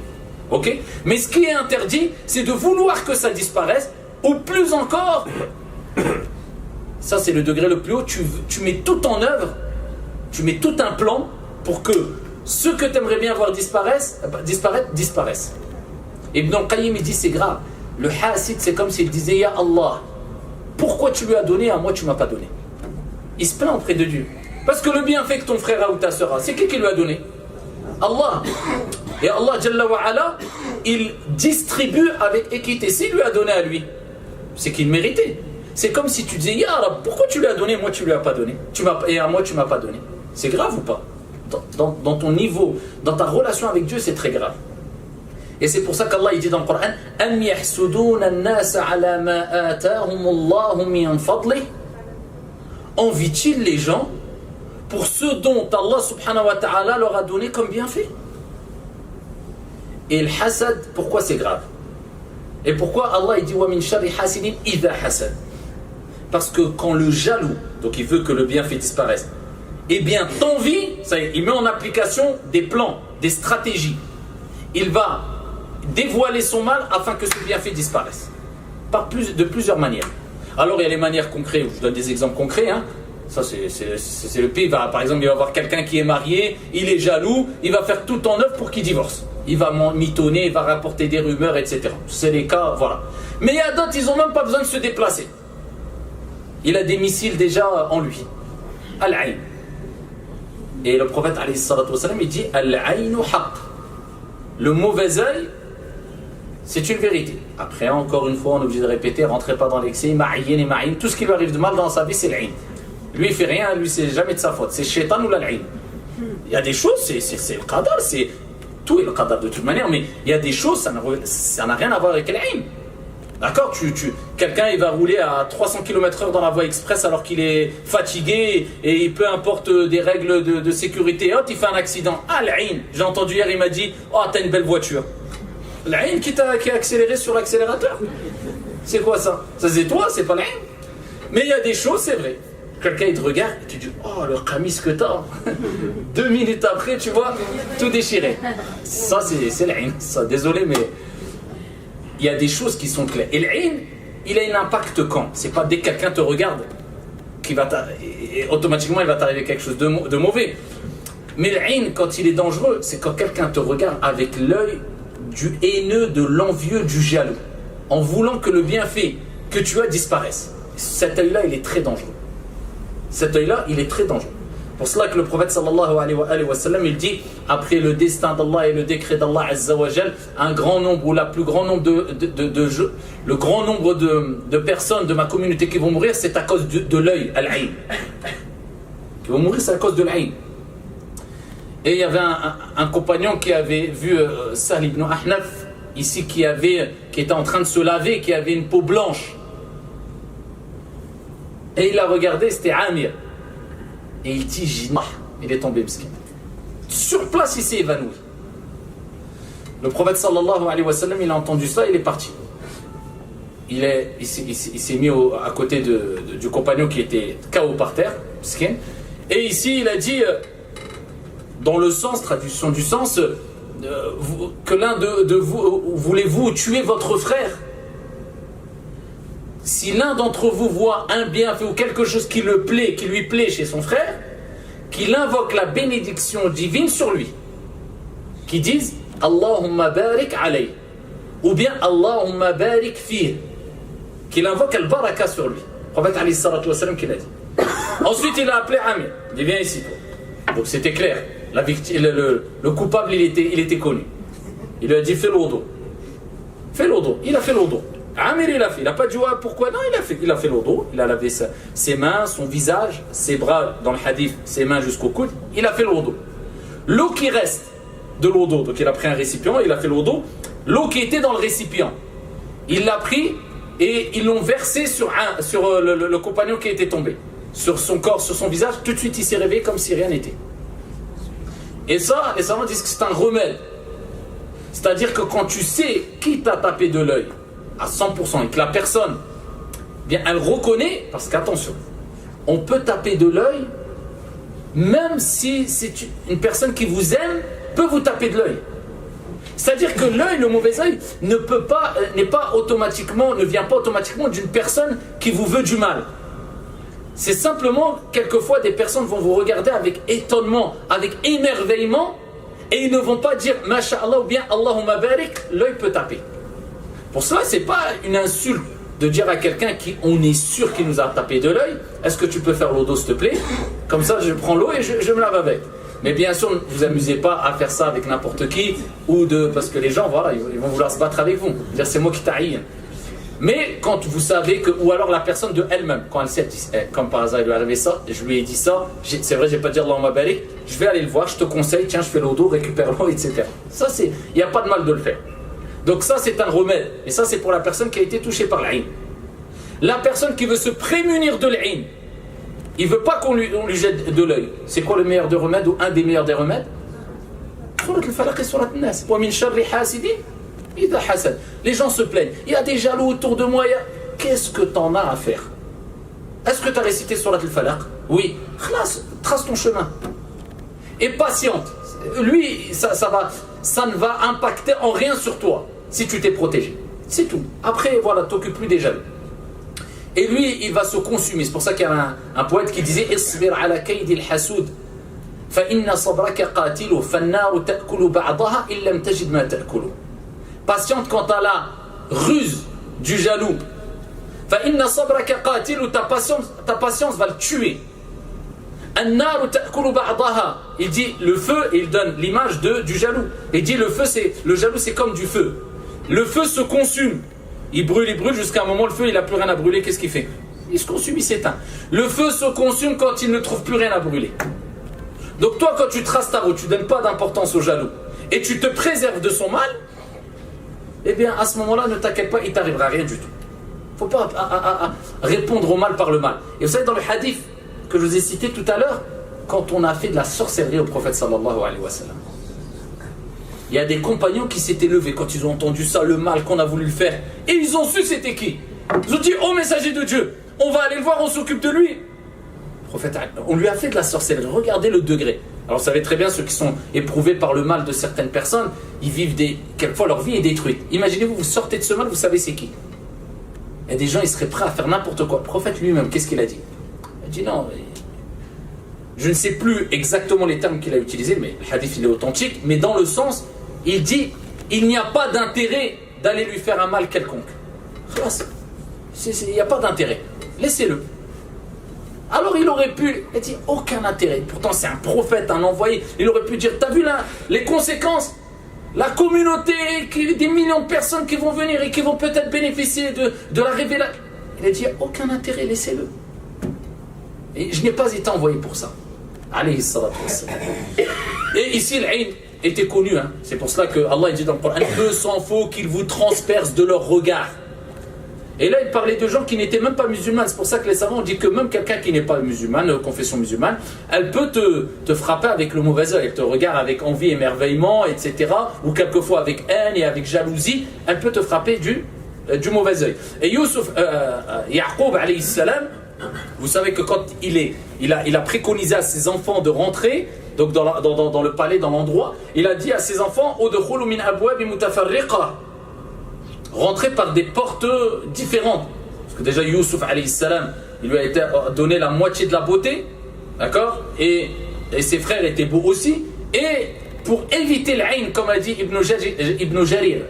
Ok? Mais ce qui est interdit, c'est de vouloir que ça disparaisse, ou plus encore, ça c'est le degré le plus haut, tu mets tout en œuvre, tu mets tout un plan pour que ce que tu aimerais bien voir disparaissent. Et Ibn al-Qayyim il dit c'est grave. Le hasid c'est comme s'il disait ya Allah, pourquoi tu lui as donné, à moi tu m'as pas donné? Il se plaint auprès de Dieu. Parce que le bienfait que ton frère a ou ta soeur a, c'est qui lui a donné? Allah. Et Allah Jalla wa ala, il distribue avec équité. S'il lui a donné à lui, c'est qu'il méritait. C'est comme si tu disais ya Rab, pourquoi tu lui as donné, moi tu lui as pas donné, et à moi tu m'as pas donné. C'est grave ou pas? Dans ton niveau, dans ta relation avec Dieu, c'est très grave. Et c'est pour ça qu'Allah il dit dans le Coran Am yahsuduna an-nasa ala ma atahum Allahu min fadlih. Envie-t-il les gens pour ce dont Allah subhanahu wa ta'ala leur a donné comme bienfait? Et le hasad, pourquoi c'est grave? Et pourquoi Allah il dit wa min sharri hasidin idha hasad? Parce que quand le jaloux, donc il veut que le bienfait disparaisse, eh bien t'envie, ça y est, il met en application des plans, des stratégies. Il va dévoiler son mal afin que ce bienfait disparaisse. De plusieurs manières. Alors il y a les manières concrètes, je donne des exemples concrets. Ça c'est le pays. Par exemple, il va avoir quelqu'un qui est marié, il est jaloux, il va faire tout en œuvre pour qu'il divorce. Il va mitonner, il va rapporter des rumeurs, etc. C'est les cas, voilà. Mais il y a d'autres, ils n'ont même pas besoin de se déplacer. Il a des missiles déjà en lui. Al-ayn. Et le prophète alayhi salatu wassalam, il dit Al-aynu haqq. Le mauvais œil, c'est une vérité. Après, encore une fois, on est obligé de répéter, rentrez pas dans l'excès, ma'ayyin et ma'ayyin. Tout ce qui lui arrive de mal dans sa vie, c'est l'ayn. Lui, il fait rien, lui, c'est jamais de sa faute. C'est shaitan ou l'ayn. Il y a des choses, c'est le qadar, c'est tout est le qadar de toute manière, mais il y a des choses, ça n'a rien à voir avec l'ayn. D'accord? Quelqu'un il va rouler à 300 km/h dans la voie express alors qu'il est fatigué et peu importe des règles de sécurité, il fait un accident. Ah, l'ayn. J'ai entendu hier, il m'a dit oh, t'as une belle voiture. L'ayn qui a accéléré sur l'accélérateur. C'est quoi ça? Ça c'est toi, c'est pas l'ayn. Mais il y a des choses, c'est vrai. Quelqu'un il te regarde et tu dis oh, le qamis que t'as. 2 minutes après, tu vois, tout déchiré. Ça c'est l'ayn. Désolé, mais. Il y a des choses qui sont claires. Et l'ayn, il a un impact quand? C'est pas dès que quelqu'un te regarde automatiquement il va t'arriver quelque chose de mauvais. Mais l'ayn, quand il est dangereux, c'est quand quelqu'un te regarde avec l'œil du haineux, de l'envieux, du jaloux, en voulant que le bienfait que tu as disparaisse. Cet œil-là, il est très dangereux. Cet œil-là, il est très dangereux. Pour cela que le prophète sallallahu alayhi wa sallam, il dit, après le destin d'Allah et le décret d'Allah azza wa jal, un grand nombre ou le grand nombre de personnes de ma communauté qui vont mourir, c'est à cause de l'œil, al-ayn. Qui vont mourir, c'est à cause de l'Aïn. Et il y avait un compagnon qui avait vu Sahl ibn Ahnaf, ici, qui était en train de se laver, qui avait une peau blanche. Et il a regardé, c'était Amir. Et il dit, il est tombé, miskin. Sur place, il s'est évanoui. Le prophète sallallahu alayhi wa sallam, il a entendu ça, il est parti. Il s'est mis à côté du compagnon qui était KO par terre, miskin. Et ici, il a dit, dans le sens, traduction du sens, que l'un de vous, voulez-vous tuer votre frère? Si l'un d'entre vous voit un bienfait ou quelque chose qui lui plaît chez son frère, qu'il invoque la bénédiction divine sur lui. Qu'il dise, Allahumma barik alayh, ou bien Allahumma barik fih. Qu'il invoque al-baraka sur lui. Le prophète alayhi salatu wa sallam qu'il a dit. Ensuite, il a appelé Amir. Il dit, viens ici. Donc c'était clair. Le coupable, il était connu. Il lui a dit, fais l'odo. Fais l'odo. Il a fait l'odo. Amir, il a fait. Il n'a pas dit, pourquoi? Non, il a fait l'odo. Il a lavé ses mains, son visage, ses bras, dans le hadith, ses mains jusqu'au coude. Il a fait l'odo. L'eau qui reste de l'odo, donc il a pris un récipient, il a fait l'odo. L'eau qui était dans le récipient, il l'a pris et ils l'ont versé sur le compagnon qui était tombé. Sur son corps, sur son visage, tout de suite il s'est réveillé comme si rien n'était. Et ça, les savants disent que c'est un remède. C'est-à-dire que quand tu sais qui t'a tapé de l'œil à 100% et que la personne, bien, elle reconnaît, parce qu'attention, on peut taper de l'œil, même si c'est une personne qui vous aime, peut vous taper de l'œil. C'est-à-dire que l'œil, le mauvais œil, ne vient pas automatiquement d'une personne qui vous veut du mal. C'est simplement, quelquefois, des personnes vont vous regarder avec étonnement, avec émerveillement, et ils ne vont pas dire « Masha'Allah » ou bien « Allahumma barik », l'œil peut taper. Pour cela, ce n'est pas une insulte de dire à quelqu'un on est sûr qu'il nous a tapé de l'œil, « Est-ce que tu peux faire l'eau d'eau, s'il te plaît ?» Comme ça, je prends l'eau et je me lave avec. Mais bien sûr, ne vous amusez pas à faire ça avec n'importe qui, parce que les gens, voilà, ils vont vouloir se battre avec vous. Dire « C'est moi qui t'aïe ». Mais quand vous savez que, ou alors la personne de elle-même, quand elle sait, comme par hasard il lui est arrivé ça, je lui ai dit ça, c'est vrai, je ne vais pas dire Allahumma barik, je vais aller le voir, je te conseille, tiens, je fais l'eau d'eau, récupère l'eau, etc. Ça, il n'y a pas de mal de le faire. Donc ça, c'est un remède. Et ça, c'est pour la personne qui a été touchée par l'aïn. La personne qui veut se prémunir de l'aïn, il ne veut pas qu'on lui jette de l'œil. C'est quoi le meilleur des remèdes, ou un des meilleurs des remèdes? Les gens se plaignent. Il y a des jaloux autour de moi. Qu'est-ce que t'en as à faire? Est-ce que tu as récité Surat al-Falaq? Oui. Trace ton chemin. Et patiente. Lui, ça ne va impacter en rien sur toi si tu t'es protégé. C'est tout. Après, voilà, t'occupes plus des jaloux. Et lui, il va se consumer. C'est pour ça qu'il y a un poète qui disait Isbir ala kaydi al-hasoud fa inna sabraka qatilu fa an-naru ta'kulu ba'daha illa lam tajid ma ta'kulu. Patiente quant à la ruse du jaloux. Fa inna sabraka qatilu, ta patience va le tuer. An-naru ta'kulu ba'daha. Il dit le feu, et il donne l'image du jaloux. Il dit le jaloux c'est comme du feu. Le feu se consume. Il brûle jusqu'à un moment, le feu il n'a plus rien à brûler, qu'est-ce qu'il fait? Il se consume, il s'éteint. Le feu se consume quand il ne trouve plus rien à brûler. Donc toi, quand tu traces ta route, tu ne donnes pas d'importance au jaloux, et tu te préserves de son mal, eh bien à ce moment-là, ne t'inquiète pas, il ne t'arrivera rien du tout. Il ne faut pas répondre au mal par le mal. Et vous savez, dans le hadith que je vous ai cité tout à l'heure, quand on a fait de la sorcellerie au prophète sallallahu alayhi wa sallam, il y a des compagnons qui s'étaient levés quand ils ont entendu ça, le mal qu'on a voulu le faire. Et ils ont su c'était qui. Ils ont dit, oh messager de Dieu, on va aller le voir, on s'occupe de lui. Le prophète, on lui a fait de la sorcellerie, regardez le degré. Alors vous savez très bien, ceux qui sont éprouvés par le mal de certaines personnes, ils vivent quelquefois leur vie est détruite. Imaginez-vous, vous sortez de ce mal, vous savez c'est qui. Il y a des gens, ils seraient prêts à faire n'importe quoi. Le prophète lui-même, qu'est-ce qu'il a dit? Il a dit non, je ne sais plus exactement les termes qu'il a utilisés, mais le hadith il est authentique, mais dans le sens, il dit, il n'y a pas d'intérêt d'aller lui faire un mal quelconque. Il n'y a pas d'intérêt. Laissez-le. Alors il aurait pu, il dit aucun intérêt. Pourtant c'est un prophète, un envoyé. Il aurait pu dire, t'as vu là les conséquences? La communauté, des millions de personnes qui vont venir et qui vont peut-être bénéficier de la révélation. Il a dit, aucun intérêt, laissez-le. Et je n'ai pas été envoyé pour ça. Alayhi salatu wassalam. Et ici l'Aïn était connu. Hein. C'est pour cela que Allah dit dans le Coran, peu s'en faut qu'ils vous transpercent de leur regard. Et là, il parlait de gens qui n'étaient même pas musulmans. C'est pour ça que les savants ont dit que même quelqu'un qui n'est pas musulman, confession musulmane, elle peut te frapper avec le mauvais œil. Elle te regarde avec envie, émerveillement, etc. Ou quelquefois avec haine et avec jalousie. Elle peut te frapper du mauvais œil. Et Ya'qub alayhi salam, vous savez que quand il a préconisé à ses enfants de rentrer, donc dans le palais, dans l'endroit, il a dit à ses enfants, Udkhulu min abwab mutafarriqa. Rentrer par des portes différentes. Parce que déjà Youssouf alayhi salam, il lui a été donné la moitié de la beauté, d'accord, et ses frères étaient beaux aussi. Et pour éviter l'aïn, comme a dit Ibn Jarir,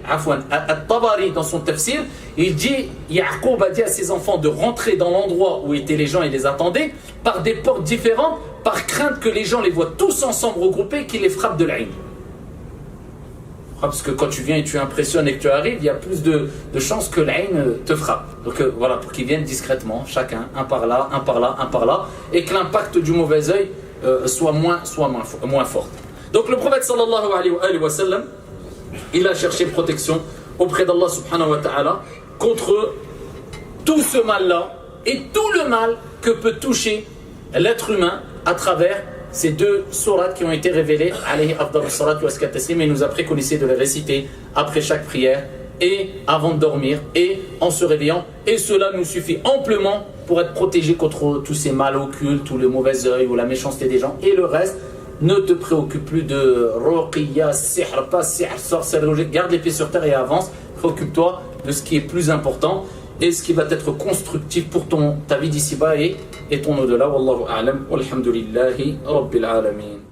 At-Tabari dans son tafsir, il dit, Ya'qub a dit à ses enfants de rentrer dans l'endroit où étaient les gens et les attendaient par des portes différentes, par crainte que les gens les voient tous ensemble regroupés et qu'ils les frappent de l'aïn. Parce que quand tu viens et tu impressionnes et que tu arrives, il y a plus de chances que l'aïn te frappe. Donc voilà, pour qu'ils viennent discrètement, chacun, un par là, un par là, un par là, et que l'impact du mauvais œil soit moins fort. Donc le prophète sallallahu alayhi wa sallam, il a cherché protection auprès d'Allah subhanahu wa ta'ala contre tout ce mal-là et tout le mal que peut toucher l'être humain à travers ces deux sourates qui ont été révélées, alayhi afdalus salatu wa askat taslim, et il nous a préconisé de les réciter après chaque prière et avant de dormir et en se réveillant, et cela nous suffit amplement pour être protégé contre tous ces mal occultes, tous les mauvais œils ou la méchanceté des gens. Et le reste, ne te préoccupe plus de ruqiyya, sihr, pas sihr, sorcellerie, garde les pieds sur terre et avance. Préoccupe-toi de ce qui est plus important et ce qui va être constructif pour ta vie d'ici-bas et ton au-delà. Wallahu a'lam, walhamdulillahi rabbil alamin.